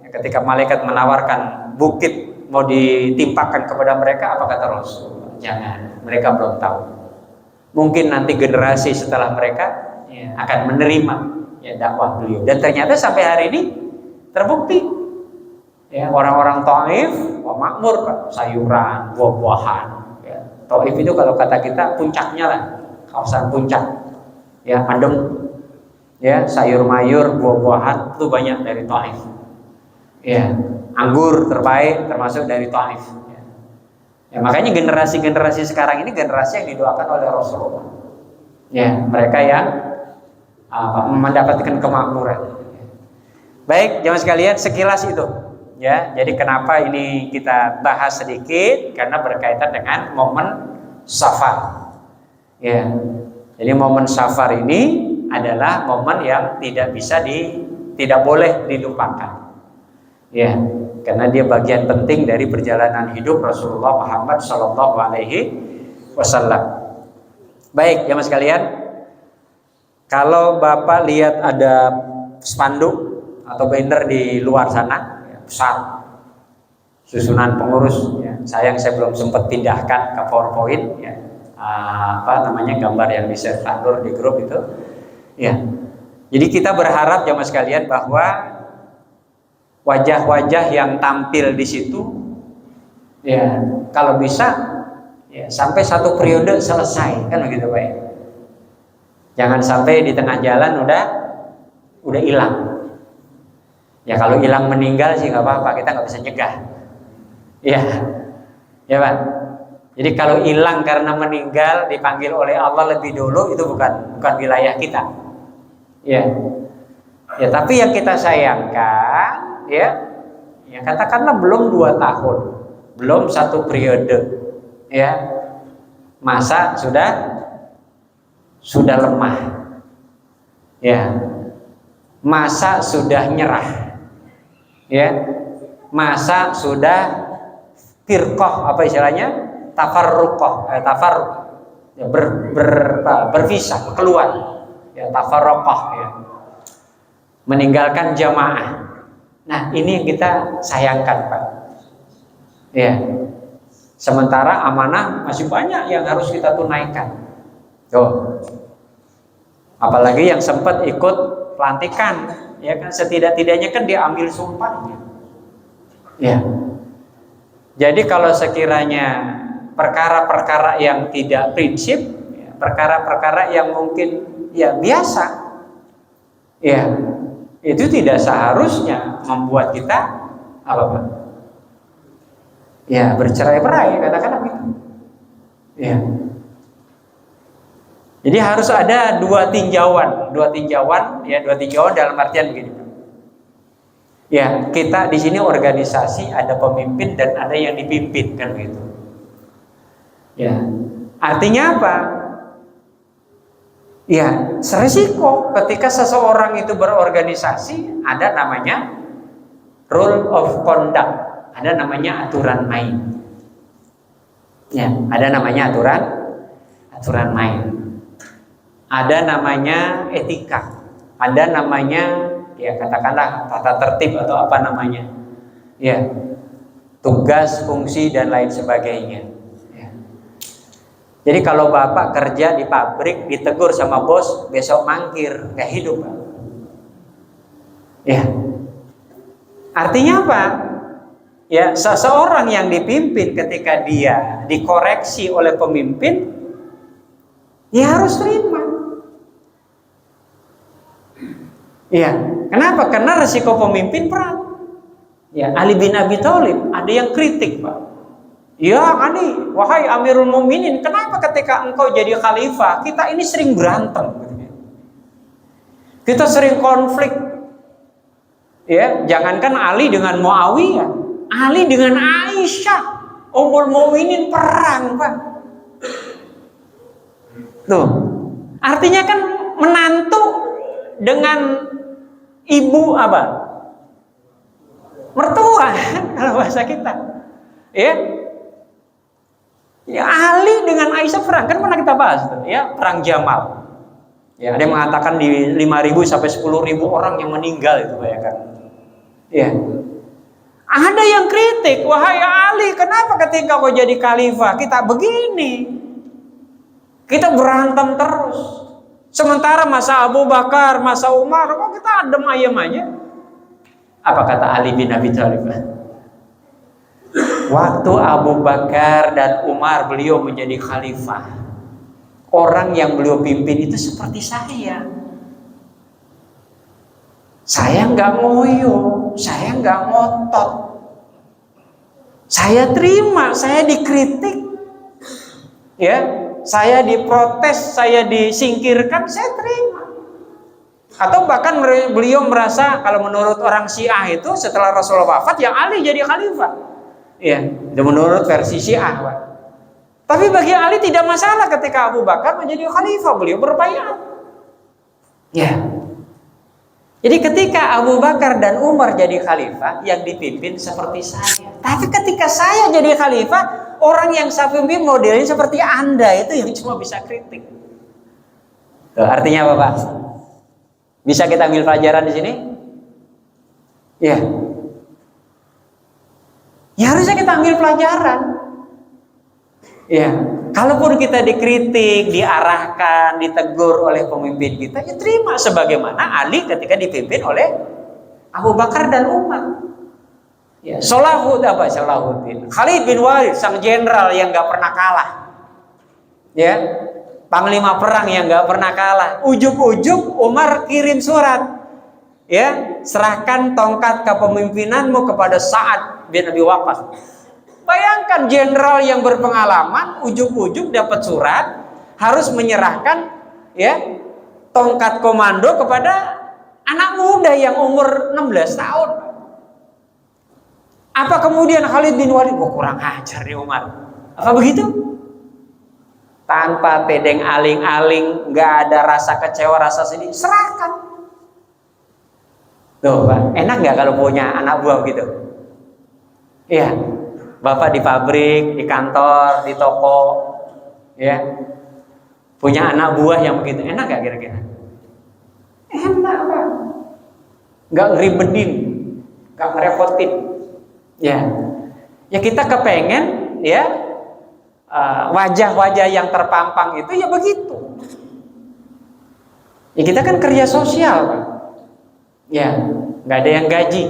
Ya, ketika malaikat menawarkan bukit mau ditimpakan kepada mereka, apa kata Rasul? Jangan, mereka belum tahu. Mungkin nanti generasi setelah mereka, ya, akan menerima, ya, dakwah beliau. Dan ternyata sampai hari ini terbukti, ya, orang-orang Taif makmur, sayuran, buah-buahan. Ya, Taif itu kalau kata kita puncaknya lah, kawasan puncak, ya, adem, ya, sayur mayur, buah-buahan itu banyak dari Taif. Ya, anggur terbaik termasuk dari Taif. Ya, makanya generasi-generasi sekarang ini generasi yang didoakan oleh Rasulullah. Ya, mereka yang mendapatkan kemakmuran. Baik, jamaah sekalian, sekilas itu. Ya, jadi kenapa ini kita bahas sedikit, karena berkaitan dengan momen Safar. Ya, jadi momen Safar ini adalah momen yang tidak boleh dilupakan. Ya, karena dia bagian penting dari perjalanan hidup Rasulullah Muhammad Sallallahu Alaihi Wasallam. Baik, jamaah sekalian, kalau Bapak lihat ada spanduk atau banner di luar sana, ya, besar, susunan pengurus, ya, sayang saya belum sempat pindahkan ke PowerPoint, ya, gambar yang bisa tampil di grup itu, ya. Jadi kita berharap jamaah sekalian bahwa wajah-wajah yang tampil di situ, ya, kalau bisa, ya, sampai satu periode selesai, kan begitu Pak ya. Jangan sampai di tengah jalan udah hilang. Ya, kalau hilang meninggal sih nggak apa-apa, kita nggak bisa nyegah. Ya, ya Pak. Jadi kalau hilang karena meninggal dipanggil oleh Allah lebih dulu, itu bukan wilayah kita. Ya, ya, tapi yang kita sayangkan, ya katakanlah belum 2 tahun, belum 1 periode, ya, masa sudah lemah, ya, masa sudah nyerah, ya, masa sudah firqah, apa istilahnya, tafarruqah, ya, berpisah, keluar, ya, tafarruqah, ya, meninggalkan jamaah. Nah, ini yang kita sayangkan, Pak. Ya. Sementara amanah masih banyak yang harus kita tunaikan. Tuh. Apalagi yang sempat ikut pelantikan, ya kan, setidak-tidaknya kan dia ambil sumpahnya. Ya. Jadi kalau sekiranya perkara-perkara yang tidak prinsip, ya, perkara-perkara yang mungkin ya biasa, ya, itu tidak seharusnya membuat kita apa Pak? Ya, bercerai-berai, katakanlah gitu. Ya. Jadi harus ada dua tinjauan dalam artian begini. Ya, kita di sini organisasi, ada pemimpin dan ada yang dipimpin, kan gitu. Ya. Artinya apa? Ya, serisiko ketika seseorang itu berorganisasi, ada namanya rule of conduct, ada namanya aturan main. Ya, ada namanya aturan main. Ada namanya etika, ada namanya, ya katakanlah tata tertib atau apa namanya. Ya, tugas, fungsi dan lain sebagainya. Jadi kalau Bapak kerja di pabrik, ditegur sama bos, besok mangkir, nggak hidup, Pak. Ya, artinya apa? Ya, seseorang yang dipimpin ketika dia dikoreksi oleh pemimpin, Ya harus terima. Ya, kenapa? Karena resiko pemimpin berat. Ya, Ali bin Abi Thalib ada yang kritik, Pak. Ya Ali, wahai Amirul Mukminin, kenapa ketika engkau jadi khalifah kita ini sering berantem? Kita sering konflik. Ya, jangankan Ali dengan Muawiyah, Ali dengan Aisyah, Ummul Mukminin perang, Pak. Tuh, artinya kan menantu dengan ibu apa? Mertua kalau bahasa kita. Ya. Ya Ali dengan Aisyah perang, kan pernah kita bahas tuh, ya, perang Jamal. Ya, ada yang mengatakan di 5.000 sampai 10.000 orang yang meninggal itu, bayangkan. Ya. Ada yang kritik, wahai Ali, kenapa ketika kau jadi khalifah kita begini? Kita berantem terus. Sementara masa Abu Bakar, masa Umar, kok kita adem ayem aja? Apa kata Ali bin Abi Thalib? Waktu Abu Bakar dan Umar beliau menjadi khalifah, orang yang beliau pimpin itu seperti saya. Saya nggak ngoyo, saya nggak ngotot. Saya terima, saya dikritik, ya, saya diprotes, saya disingkirkan, saya terima. Atau bahkan beliau merasa kalau menurut orang Syiah itu setelah Rasulullah wafat, ya Ali jadi khalifah. Ya, itu menurut versi Syiah, Pak. Tapi bagi Ali tidak masalah ketika Abu Bakar menjadi khalifah, beliau berbaiat. Ya. Jadi ketika Abu Bakar dan Umar jadi khalifah, yang dipimpin seperti saya. Tapi ketika saya jadi khalifah, orang yang saya pimpin modelnya seperti Anda, itu yang cuma bisa kritik. Tuh, artinya apa, Pak? Bisa kita ambil pelajaran di sini? Ya. Ya harusnya kita ambil pelajaran. Ya, kalaupun kita dikritik, diarahkan, ditegur oleh pemimpin kita, ya terima sebagaimana Ali ketika dipimpin oleh Abu Bakar dan Umar. Ya, Salahuddin, Khalid bin Walid, sang jenderal yang nggak pernah kalah. Ya, panglima perang yang nggak pernah kalah. Ujug-ujug Umar kirim surat. Ya, serahkan tongkat kepemimpinanmu kepada Sa'ad bin Abi Waqqas. Bayangkan jenderal yang berpengalaman ujug-ujug dapat surat harus menyerahkan, ya, tongkat komando kepada anak muda yang umur 16 tahun. Apa kemudian Khalid bin Walid, kurang ajar nih Umar? Apa begitu? Tanpa tedeng aling-aling, nggak ada rasa kecewa, rasa sedih, serahkan. Tuh, Pak, enak nggak kalau punya anak buah gitu? Iya, Bapak di pabrik, di kantor, di toko, ya, punya anak buah yang begitu, enak nggak kira-kira? Enak, Pak. Nggak ngeribetin, nggak ngerepotin, ya. Ya kita kepengen, ya, wajah-wajah yang terpampang itu ya begitu. Ya kita kan kerja sosial, Pak. Ya, nggak ada yang gaji.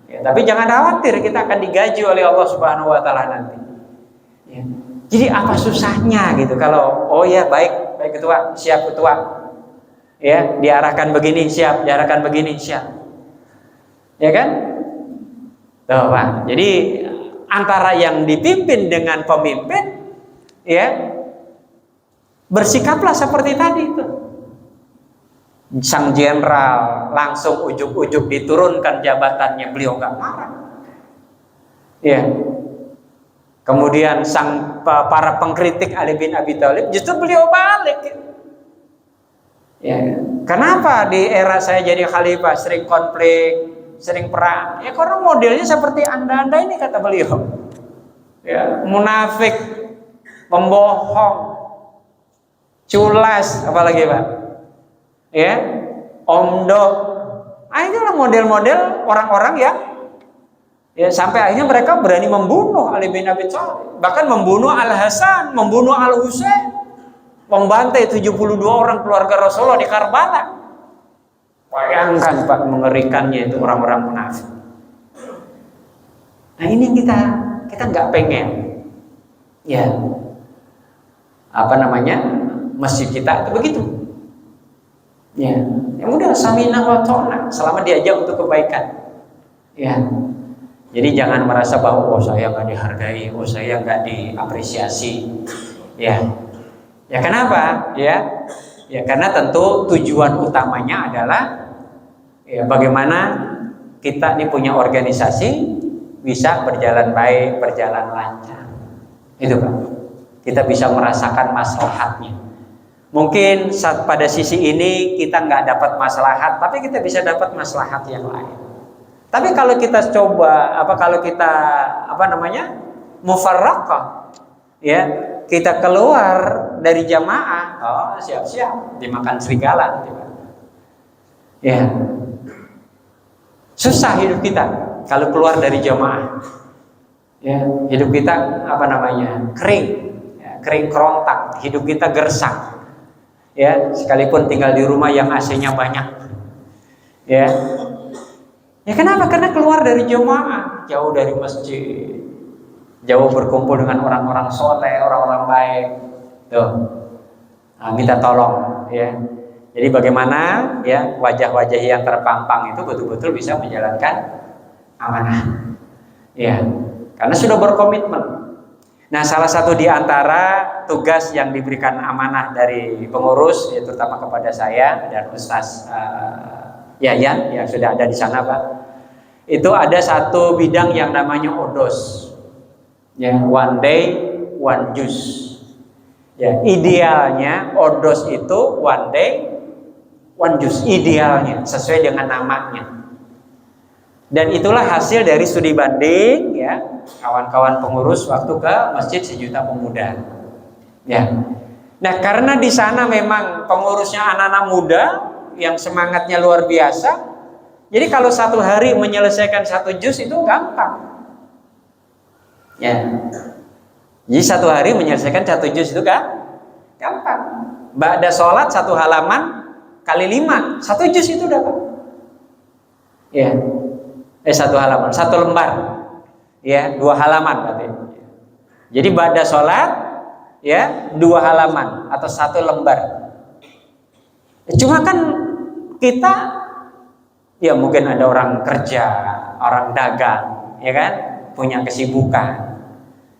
Ya, tapi jangan khawatir, kita akan digaji oleh Allah Subhanahu Wa Taala nanti. Ya. Jadi apa susahnya gitu kalau, oh ya baik ketua, siap ketua. Ya, diarahkan begini siap, diarahkan begini siap. Ya kan? Tuh, Pak. Jadi antara yang dipimpin dengan pemimpin, ya, bersikaplah seperti tadi itu. Sang jenderal langsung ujuk-ujuk diturunkan jabatannya, beliau nggak marah. Ya. Kemudian para pengkritik Ali bin Abi Thalib justru beliau balik. Ya. Kenapa di era saya jadi khalifah sering konflik, sering perang? Ya karena modelnya seperti anda ini, kata beliau. Ya, munafik, pembohong, culas, apalagi Pak? Ya, omdo. Nah, itulah model-model orang-orang ya sampai akhirnya mereka berani membunuh Ali bin Abi Thalib, bahkan membunuh Al Hasan, membunuh Al Husain, membantai 72 orang keluarga Rasulullah di Karbala. Bayangkan Pak, mengerikannya itu orang-orang munafik. Nah ini kita nggak pengen, ya, apa namanya, masjid kita itu begitu. Ya, yang udah samina wa ta'na selama diajak untuk kebaikan. Ya, jadi jangan merasa bahwa oh saya nggak dihargai, oh saya nggak diapresiasi. Ya, ya kenapa? Ya karena tentu tujuan utamanya adalah ya bagaimana kita ini punya organisasi bisa berjalan baik, berjalan lancar. Itu Pak. Kita bisa merasakan maslahatnya. Mungkin pada sisi ini kita nggak dapat maslahat, tapi kita bisa dapat maslahat yang lain. Tapi kalau kita coba, kalau kita mufarraqah, ya kita keluar dari jamaah, oh siap-siap dimakan serigala, ya susah hidup kita kalau keluar dari jamaah, ya hidup kita kering, ya, kering kerontak, hidup kita gersang, ya sekalipun tinggal di rumah yang AC-nya banyak, ya. Ya kenapa? Karena keluar dari jamaah, jauh dari masjid, jauh berkumpul dengan orang-orang soleh, orang-orang baik. Tuh, nah, minta tolong, ya. Jadi bagaimana, ya wajah-wajah yang terpampang itu betul-betul bisa menjalankan amanah, ya. Karena sudah berkomitmen. Nah, salah satu di antara tugas yang diberikan amanah dari pengurus, ya, terutama kepada saya dan Ustaz Yayan yang sudah ada di sana Pak, itu ada satu bidang yang namanya odos, ya one day one juice, ya idealnya odos itu one day one juice, idealnya sesuai dengan namanya, dan itulah hasil dari studi banding, ya kawan-kawan pengurus waktu ke Masjid Sejuta Pemuda, ya. Nah karena di sana memang pengurusnya anak-anak muda yang semangatnya luar biasa, jadi kalau satu hari menyelesaikan satu juz itu gampang, ya. Jadi satu hari menyelesaikan satu juz itu gampang. Ba'da sholat satu halaman kali 5, satu juz itu dapat, ya. Satu halaman, satu lembar, ya 2 halaman berarti. Jadi ba'da sholat, ya 2 halaman atau 1 lembar. Cuma kan kita, ya mungkin ada orang kerja, orang dagang, ya kan, punya kesibukan,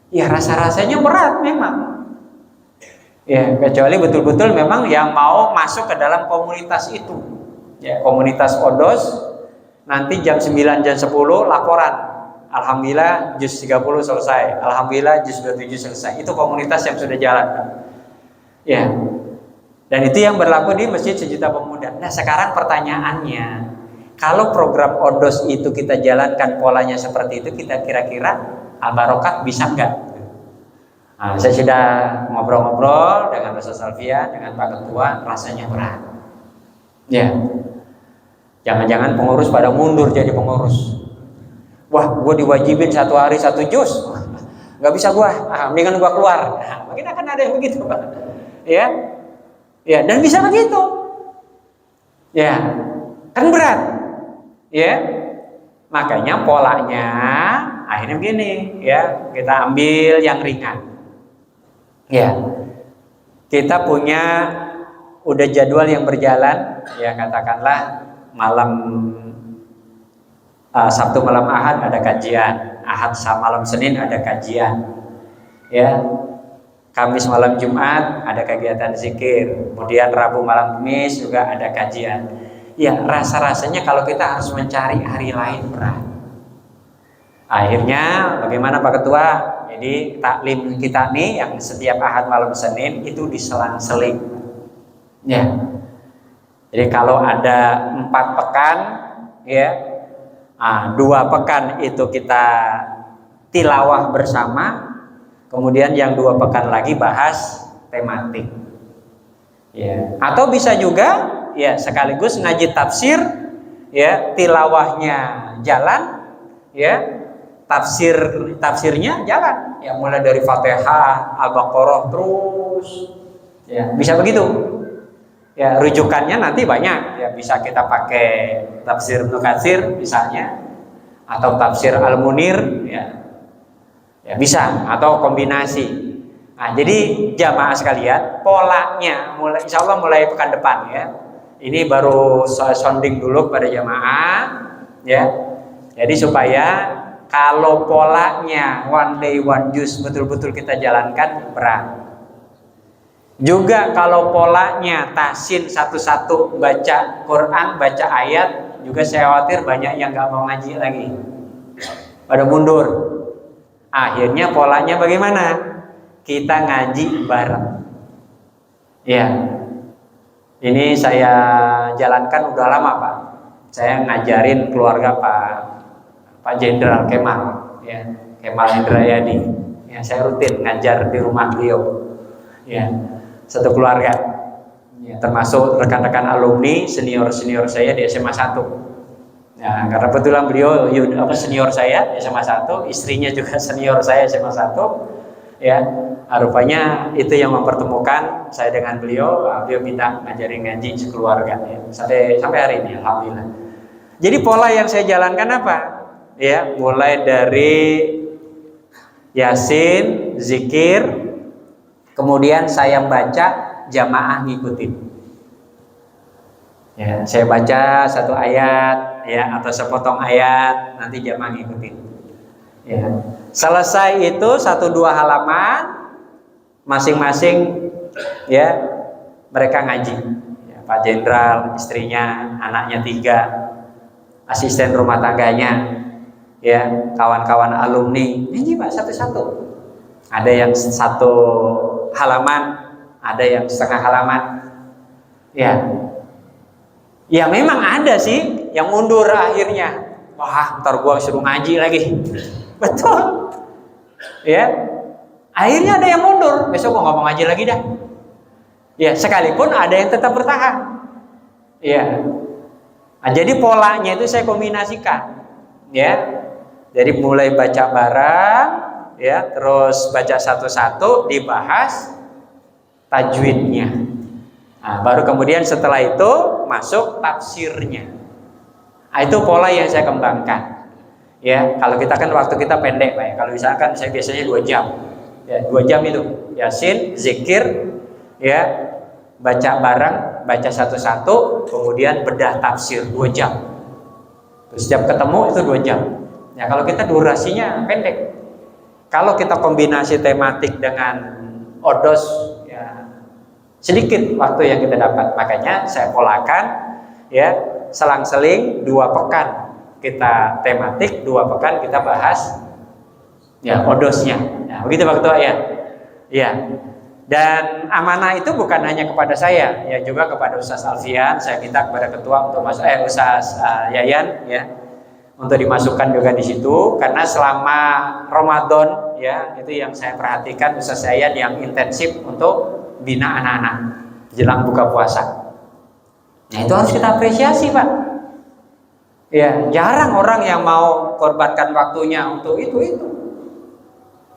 ya rasa-rasanya berat memang, ya kecuali betul-betul memang yang mau masuk ke dalam komunitas itu, ya komunitas odos, nanti jam 9 jam 10 laporan, alhamdulillah juz 30 selesai, alhamdulillah juz 27 selesai, itu komunitas yang sudah jalan, ya. Dan itu yang berlaku di Masjid Sejuta Pemuda. Nah sekarang pertanyaannya, kalau program odos itu kita jalankan polanya seperti itu, kita kira-kira al-barokat bisa enggak? Nah, saya sudah ngobrol-ngobrol dengan Ustaz Alfian, dengan Pak Ketua, rasanya berat, ya. Jangan-jangan pengurus pada mundur jadi pengurus. Wah, gue diwajibin 1 hari 1 juz, nggak bisa gue, mendingan gue keluar. Nah, mungkin akan ada yang begitu Pak, ya. Ya, dan bisa begitu. Ya, kan berat. Ya. Makanya polanya akhirnya begini, ya. Kita ambil yang ringan. Ya. Kita punya udah jadwal yang berjalan, ya katakanlah malam Sabtu malam Ahad ada kajian, Ahad malam Senin ada kajian. Ya. Kamis malam Jumat ada kegiatan zikir, kemudian Rabu malam Kamis juga ada kajian. Ya rasa-rasanya kalau kita harus mencari hari lain berat. Akhirnya bagaimana Pak Ketua? Jadi taklim kita nih yang setiap Ahad malam Senin itu diselang-seling. Ya. Jadi kalau ada 4 pekan, ya 2 pekan itu kita tilawah bersama. Kemudian yang 2 pekan lagi bahas tematik, ya. Atau bisa juga, ya sekaligus ngaji tafsir, ya tilawahnya jalan, ya tafsirnya jalan, ya mulai dari Fatihah, Al-Baqarah terus, ya bisa begitu. Ya rujukannya nanti banyak, ya bisa kita pakai tafsir Ibnu Katsir misalnya, atau tafsir Al-Munir, ya bisa, atau kombinasi, Nah, jadi jamaah sekalian, polanya mulai insya Allah mulai pekan depan ya. Ini baru sounding dulu pada jamaah ya. Jadi supaya kalau polanya one day one juice betul-betul kita jalankan berat. Juga kalau polanya tahsin satu-satu baca Quran, baca ayat, juga saya khawatir banyak yang nggak mau ngaji lagi, pada mundur. Akhirnya polanya bagaimana? Kita ngaji bareng. Ya, ini saya jalankan udah lama Pak. Saya ngajarin keluarga Pak Jenderal Kemal, ya Kemal Indrayadi. Ya, saya rutin ngajar di rumah beliau. Ya, satu keluarga. Ya, termasuk rekan-rekan alumni senior saya di SMA 1. Nah, karena kebetulan beliau senior saya di SMA 1, istrinya juga senior saya SMA 1. Ya, rupanya itu yang mempertemukan saya dengan beliau. Beliau minta ngajarin ngaji sekeluarga ya. Sampai hari ini alhamdulillah. Jadi pola yang saya jalankan apa? Ya, mulai dari Yasin, zikir, kemudian saya baca, jamaah ngikutin. Ya, saya baca satu ayat ya atau sepotong ayat, nanti jamaah ngikutin. Ya. Selesai itu 1-2 halaman masing-masing ya mereka ngaji. Ya, Pak Jenderal, istrinya, anaknya 3, asisten rumah tangganya, ya kawan-kawan alumni ngaji Pak satu-satu. Ada yang 1 halaman, ada yang setengah halaman. Ya memang ada sih yang mundur akhirnya. Wah, ntar gua suruh ngaji lagi. Betul. Ya. Akhirnya ada yang mundur. Besok gua nggak mau ngaji lagi dah. Ya, sekalipun ada yang tetap bertahan. Ya. Nah, jadi polanya itu saya kombinasikan. Ya. Jadi mulai baca bareng, ya, terus baca satu-satu, dibahas tajwidnya. Nah, baru kemudian setelah itu masuk tafsirnya. Nah, itu pola yang saya kembangkan. Ya, kalau kita kan waktu kita pendek Pak ya. Kalau misalkan saya biasanya 2 jam. Ya, 2 jam itu. Yasin, zikir, ya, baca bareng, baca satu-satu, kemudian bedah tafsir 2 jam. Terus setiap ketemu itu 2 jam. Ya, kalau kita durasinya pendek. Kalau kita kombinasi tematik dengan odos, ya, sedikit waktu yang kita dapat. Makanya saya polakan, ya, selang-seling 2 pekan kita tematik, 2 pekan kita bahas ya odosnya. Nah, begitu Pak Ketua ya. Ya. Dan amanah itu bukan hanya kepada saya, ya juga kepada Ustaz Alfian. Saya minta kepada Ketua untuk Ustaz Yayan ya untuk dimasukkan juga di situ, karena selama Ramadan ya itu yang saya perhatikan Ustaz Yayan yang intensif untuk bina anak-anak jelang buka puasa. Nah, itu harus kita apresiasi Pak. Ya, jarang orang yang mau korbankan waktunya untuk itu.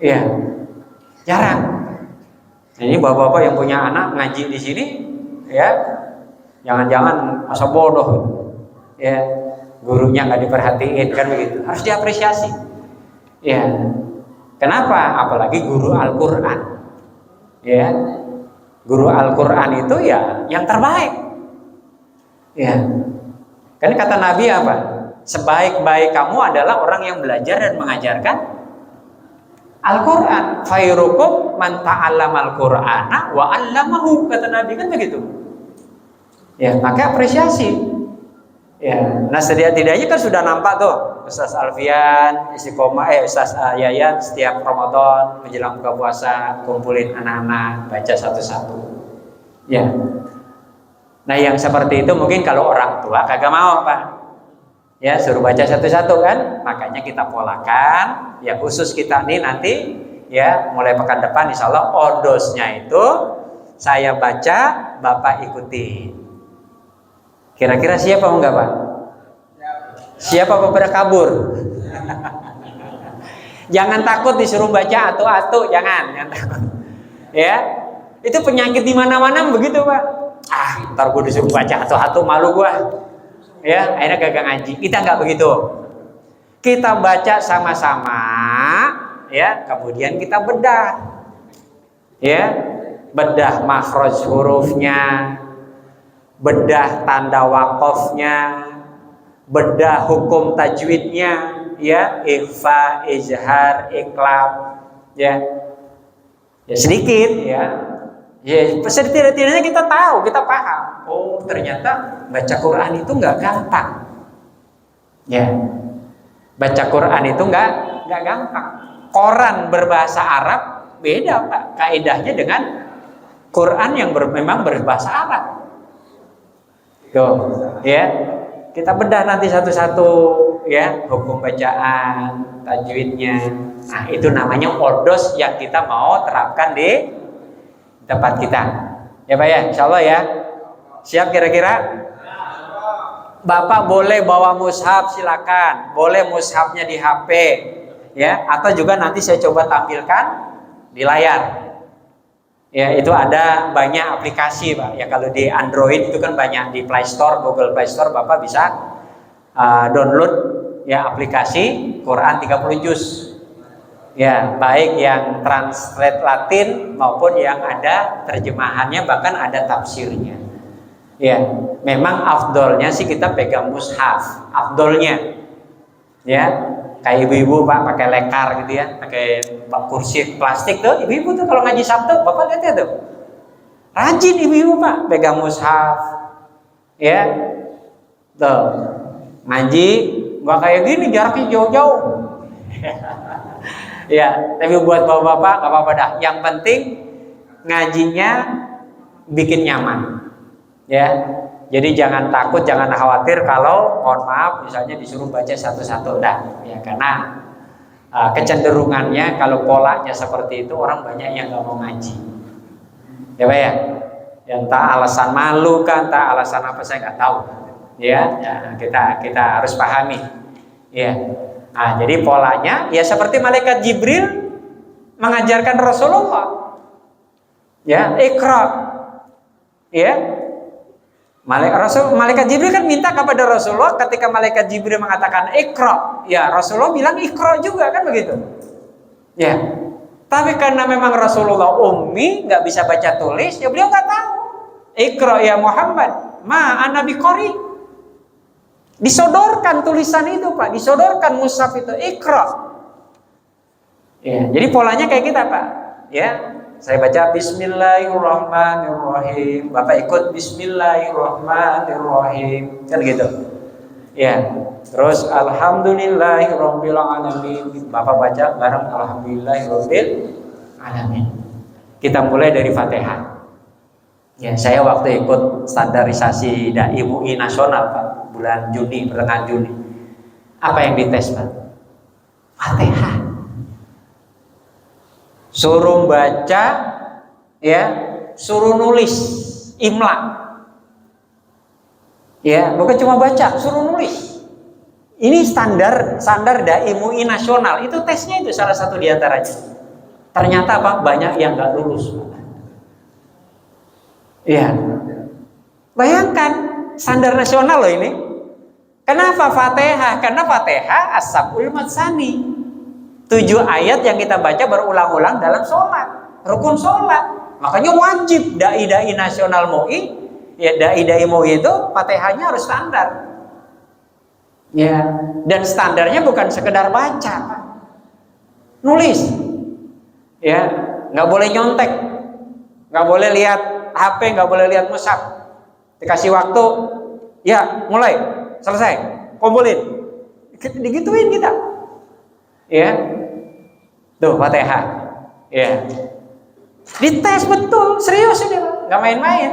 Ya, jarang. Ini bapak-bapak yang punya anak ngaji di sini, ya, jangan-jangan masa bodoh, ya, gurunya nggak diperhatiin kan begitu. Harus diapresiasi. Ya, kenapa? Apalagi guru Al-Quran. Ya, guru Al-Quran itu ya yang terbaik. Ya. Kan kata Nabi apa? Sebaik-baik kamu adalah orang yang belajar dan mengajarkan Al-Quran. Khairukum man ta'allamal Qur'ana wa 'allamahu, kata Nabi kan begitu. Ya, maka apresiasi. Ya, nah setidaknya kan sudah nampak tuh Ustaz Alfian, Istiqomah, Ustaz Yayan setiap Ramadan menjelang buka puasa kumpulin anak-anak baca satu-satu. Ya. Nah, yang seperti itu mungkin kalau orang tua kagak mau Pak. Ya, suruh baca satu-satu kan. Makanya kita polakan. Ya, khusus kita nih nanti ya mulai pekan depan insya Allah odosnya itu saya baca, Bapak ikuti. Kira-kira siapa mau enggak Pak? Siapa pada kabur? Jangan takut disuruh baca atu-atu, jangan takut. Ya, itu penyakit di mana-mana begitu Pak. Ntar gue disuruh baca atu-atu malu gue. Ya, akhirnya gagal ngaji. Kita nggak begitu. Kita baca sama-sama, ya, kemudian kita bedah. ya, bedah makhraj hurufnya, bedah tanda wakofnya, bedah hukum tajwidnya, ya, ikhfa, izhar, iqlab, ya, sedikit, ya, setidaknya kita tahu, kita paham. Oh, ternyata baca Quran itu nggak gampang, ya, baca Quran itu nggak gampang. Quran berbahasa Arab beda Pak kaidahnya dengan Quran yang memang berbahasa Arab. Tuh, ya. Kita bedah nanti satu-satu, ya, hukum bacaan, tajwidnya. Nah, itu namanya ordos yang kita mau terapkan di tempat kita. Ya Pak ya, insya Allah ya. Siap kira-kira? Bapak boleh bawa mushaf, silakan. Boleh mushafnya di HP, ya, atau juga nanti saya coba tampilkan di layar. Ya, itu ada banyak aplikasi Pak. Ya, kalau di Android itu kan banyak, di Play Store, Google Play Store Bapak bisa download, ya, aplikasi Quran 30 juz. Ya, baik yang translate Latin maupun yang ada terjemahannya, bahkan ada tafsirnya. Ya, memang afdolnya sih kita pegang mushaf, afdolnya. Ya, kayak ibu-ibu Pak pakai lekar gitu ya, pakai kursi plastik tuh, ibu-ibu tuh kalau ngaji Sabtu, Bapak lihat ya tuh, rajin ibu-ibu Pak pegang mushaf, ya, tuh ngaji nggak kayak gini jaraknya jauh-jauh. Ya, tapi buat bapak-bapak nggak apa-apa dah, yang penting ngajinya bikin nyaman, ya. Jadi jangan takut, jangan khawatir kalau, mohon maaf, misalnya disuruh baca satu-satu, dah, ya, karena kecenderungannya kalau polanya seperti itu, orang banyak yang nggak mau ngaji, ya Pak ya. Yang tak alasan malu kan, tak alasan apa saya nggak tahu, ya. Ya, kita harus pahami, ya. Nah, jadi polanya ya seperti malaikat Jibril mengajarkan Rasulullah, ya, Iqra, ya. Malaikat Jibril kan minta kepada Rasulullah, ketika malaikat Jibril mengatakan Iqra, ya Rasulullah bilang Iqra juga, kan begitu, ya. Tapi karena memang Rasulullah ummi, nggak bisa baca tulis, ya beliau nggak tahu. Iqra ya Muhammad, ma ana biqari. Disodorkan tulisan itu Pak, disodorkan mushaf itu, Iqra. Ya, jadi polanya kayak kita Pak, ya. Saya baca Bismillahirrahmanirrahim, Bapak ikut Bismillahirrahmanirrahim, kan gitu, ya. Terus Alhamdulillahirabbil alamin, Bapak baca bareng Alhamdulillahirabbil alamin. Kita mulai dari Fatihah. Ya, saya waktu ikut standarisasi dai MUI nasional Pak, bulan Juni, pertengahan Juni. Apa yang dites Pak? Fatihah. Suruh baca, ya, suruh nulis imla, ya, bukan cuma baca, suruh nulis. Ini standar dai MUI nasional, itu tesnya itu salah satu diantaranya. Ternyata Pak banyak yang nggak lulus. Ya, bayangkan standar nasional loh ini. Kenapa Fatihah? Karena Fatihah as-sab'ul matsani. 7 ayat yang kita baca berulang-ulang dalam sholat, rukun sholat. Makanya wajib dai-dai nasional MUI, ya, dai-dai MUI itu Fatihahnya harus standar. Ya, dan standarnya bukan sekedar baca, nulis. Ya, nggak boleh nyontek, nggak boleh lihat HP, nggak boleh lihat mushaf. Dikasih waktu, ya, mulai, selesai, kumpulin. Digituin kita. Ya. Tuh Fatihah, ya, dites betul, serius ini, nggak main-main,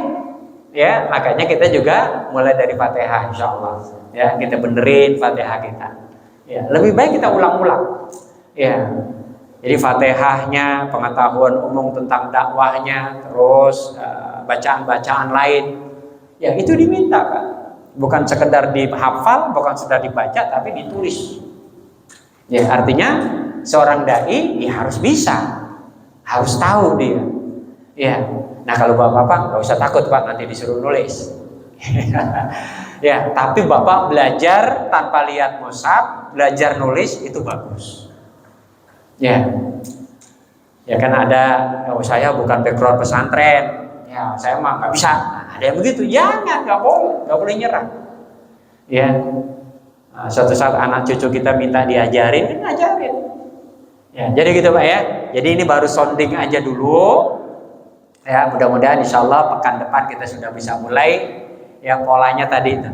ya. Makanya kita juga mulai dari Fatihah, insya Allah, ya, kita benerin Fatihah kita, ya. Lebih baik kita ulang-ulang, ya. Jadi Fatihahnya, pengetahuan umum tentang dakwahnya, terus bacaan-bacaan lain, ya, itu diminta Kak. Bukan sekedar dihafal, bukan sekedar dibaca, tapi ditulis. Ya, artinya seorang dai ya harus bisa, harus tahu dia. Ya. Nah, kalau Bapak nggak usah takut Pak nanti disuruh nulis. Ya, tapi Bapak belajar tanpa lihat mushaf, belajar nulis itu bagus. Ya. Ya kan ada, oh, saya bukan background pesantren, ya saya mah nggak bisa. Nah, ada yang begitu, jangan, nggak boleh nyerah. Ya, nah, suatu saat anak cucu kita minta diajarin, kan ajarin. Ya, jadi gitu Pak ya. Jadi ini baru sounding aja dulu. Ya, mudah-mudahan insya Allah pekan depan kita sudah bisa mulai. Ya, polanya tadi itu.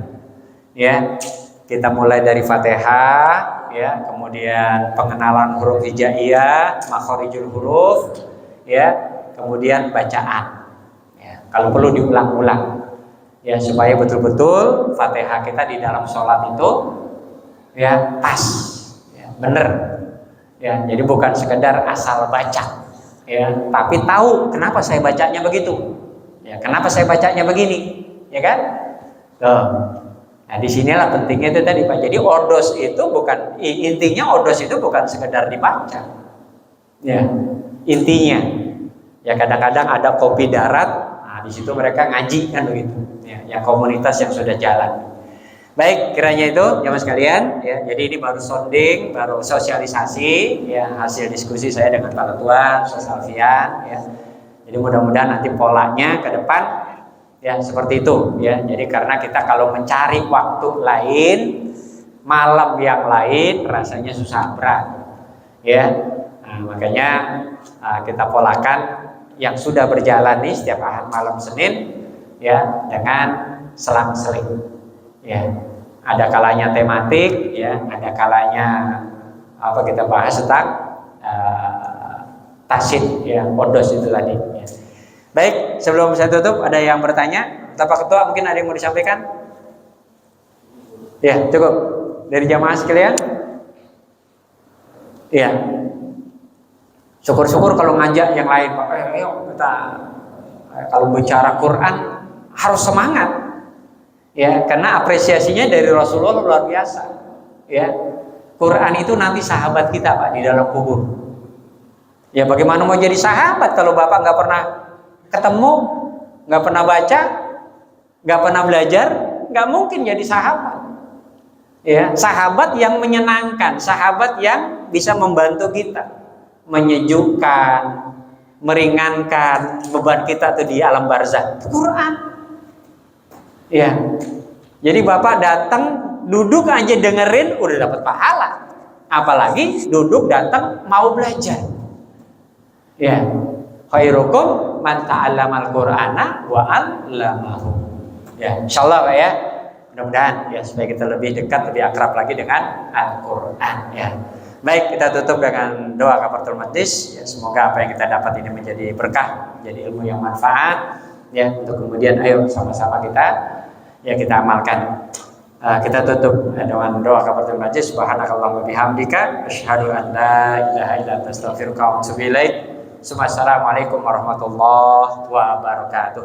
Ya, kita mulai dari Fatihah, ya, kemudian pengenalan huruf hijaiyah, makhorijul huruf, ya, kemudian bacaan. Ya, kalau perlu diulang-ulang, ya, supaya betul-betul Fatihah kita di dalam sholat itu, ya, pas, ya, bener, ya, jadi bukan sekedar asal baca, ya, tapi tahu kenapa saya bacanya begitu, ya, kenapa saya bacanya begini, ya kan? Tuh. Nah, disinilah pentingnya itu tadi Pak. Jadi ordos itu bukan, intinya ordos itu bukan sekedar dibaca. Ya, intinya. Ya kadang-kadang ada kopi darat. Nah, di situ mereka ngaji kan begitu. Ya, yang komunitas yang sudah jalan. Baik, kiranya itu jamaah sekalian. Ya, jadi ini baru sounding, baru sosialisasi. Ya, hasil diskusi saya dengan Pak Ketua, Ustaz Alfian. Ya, jadi mudah-mudahan nanti polanya ke depan. Ya seperti itu ya. Jadi karena kita kalau mencari waktu lain, malam yang lain rasanya susah berat. Ya. Nah, makanya kita polakan yang sudah berjalan nih setiap Ahad malam Senin ya dengan selang-seling. Ya. Ada kalanya tematik ya, ada kalanya apa kita bahas tentang tasid ya, ordos itu tadi ya. Baik, sebelum saya tutup, ada yang bertanya? Bapak Ketua mungkin ada yang mau disampaikan? Ya, cukup. Dari jamaah sekalian? Iya. Syukur-syukur kalau ngajak yang lain, Pak. Ayo kita kalau bicara Quran harus semangat. Ya, karena apresiasinya dari Rasulullah luar biasa. Ya. Quran itu nanti sahabat kita, Pak, di dalam kubur. Ya, bagaimana mau jadi sahabat kalau Bapak nggak pernah ketemu, nggak pernah baca, nggak pernah belajar, nggak mungkin jadi sahabat. Ya, sahabat yang menyenangkan, sahabat yang bisa membantu kita, menyejukkan, meringankan beban kita tuh di alam barzah. Quran. Ya, jadi Bapak datang, duduk aja dengerin, udah dapat pahala. Apalagi duduk datang mau belajar. Ya. Khairukum man ta'allamal Qur'ana wa 'allamahu. Ya, insyaallah Pak ya. Mudah-mudahan ya supaya kita lebih dekat, lebih akrab lagi dengan Al-Qur'an ya. Baik, kita tutup dengan doa kafaratul majlis. Ya, semoga apa yang kita dapat ini menjadi berkah, menjadi ilmu yang manfaat ya, untuk kemudian ayo sama-sama kita amalkan. Kita tutup dengan doa kafaratul majlis. Subhanakallahumma bihamdika asyhadu an la ilaha illa anta astaghfiruka wa atubu ilaik. Assalamualaikum warahmatullahi wabarakatuh.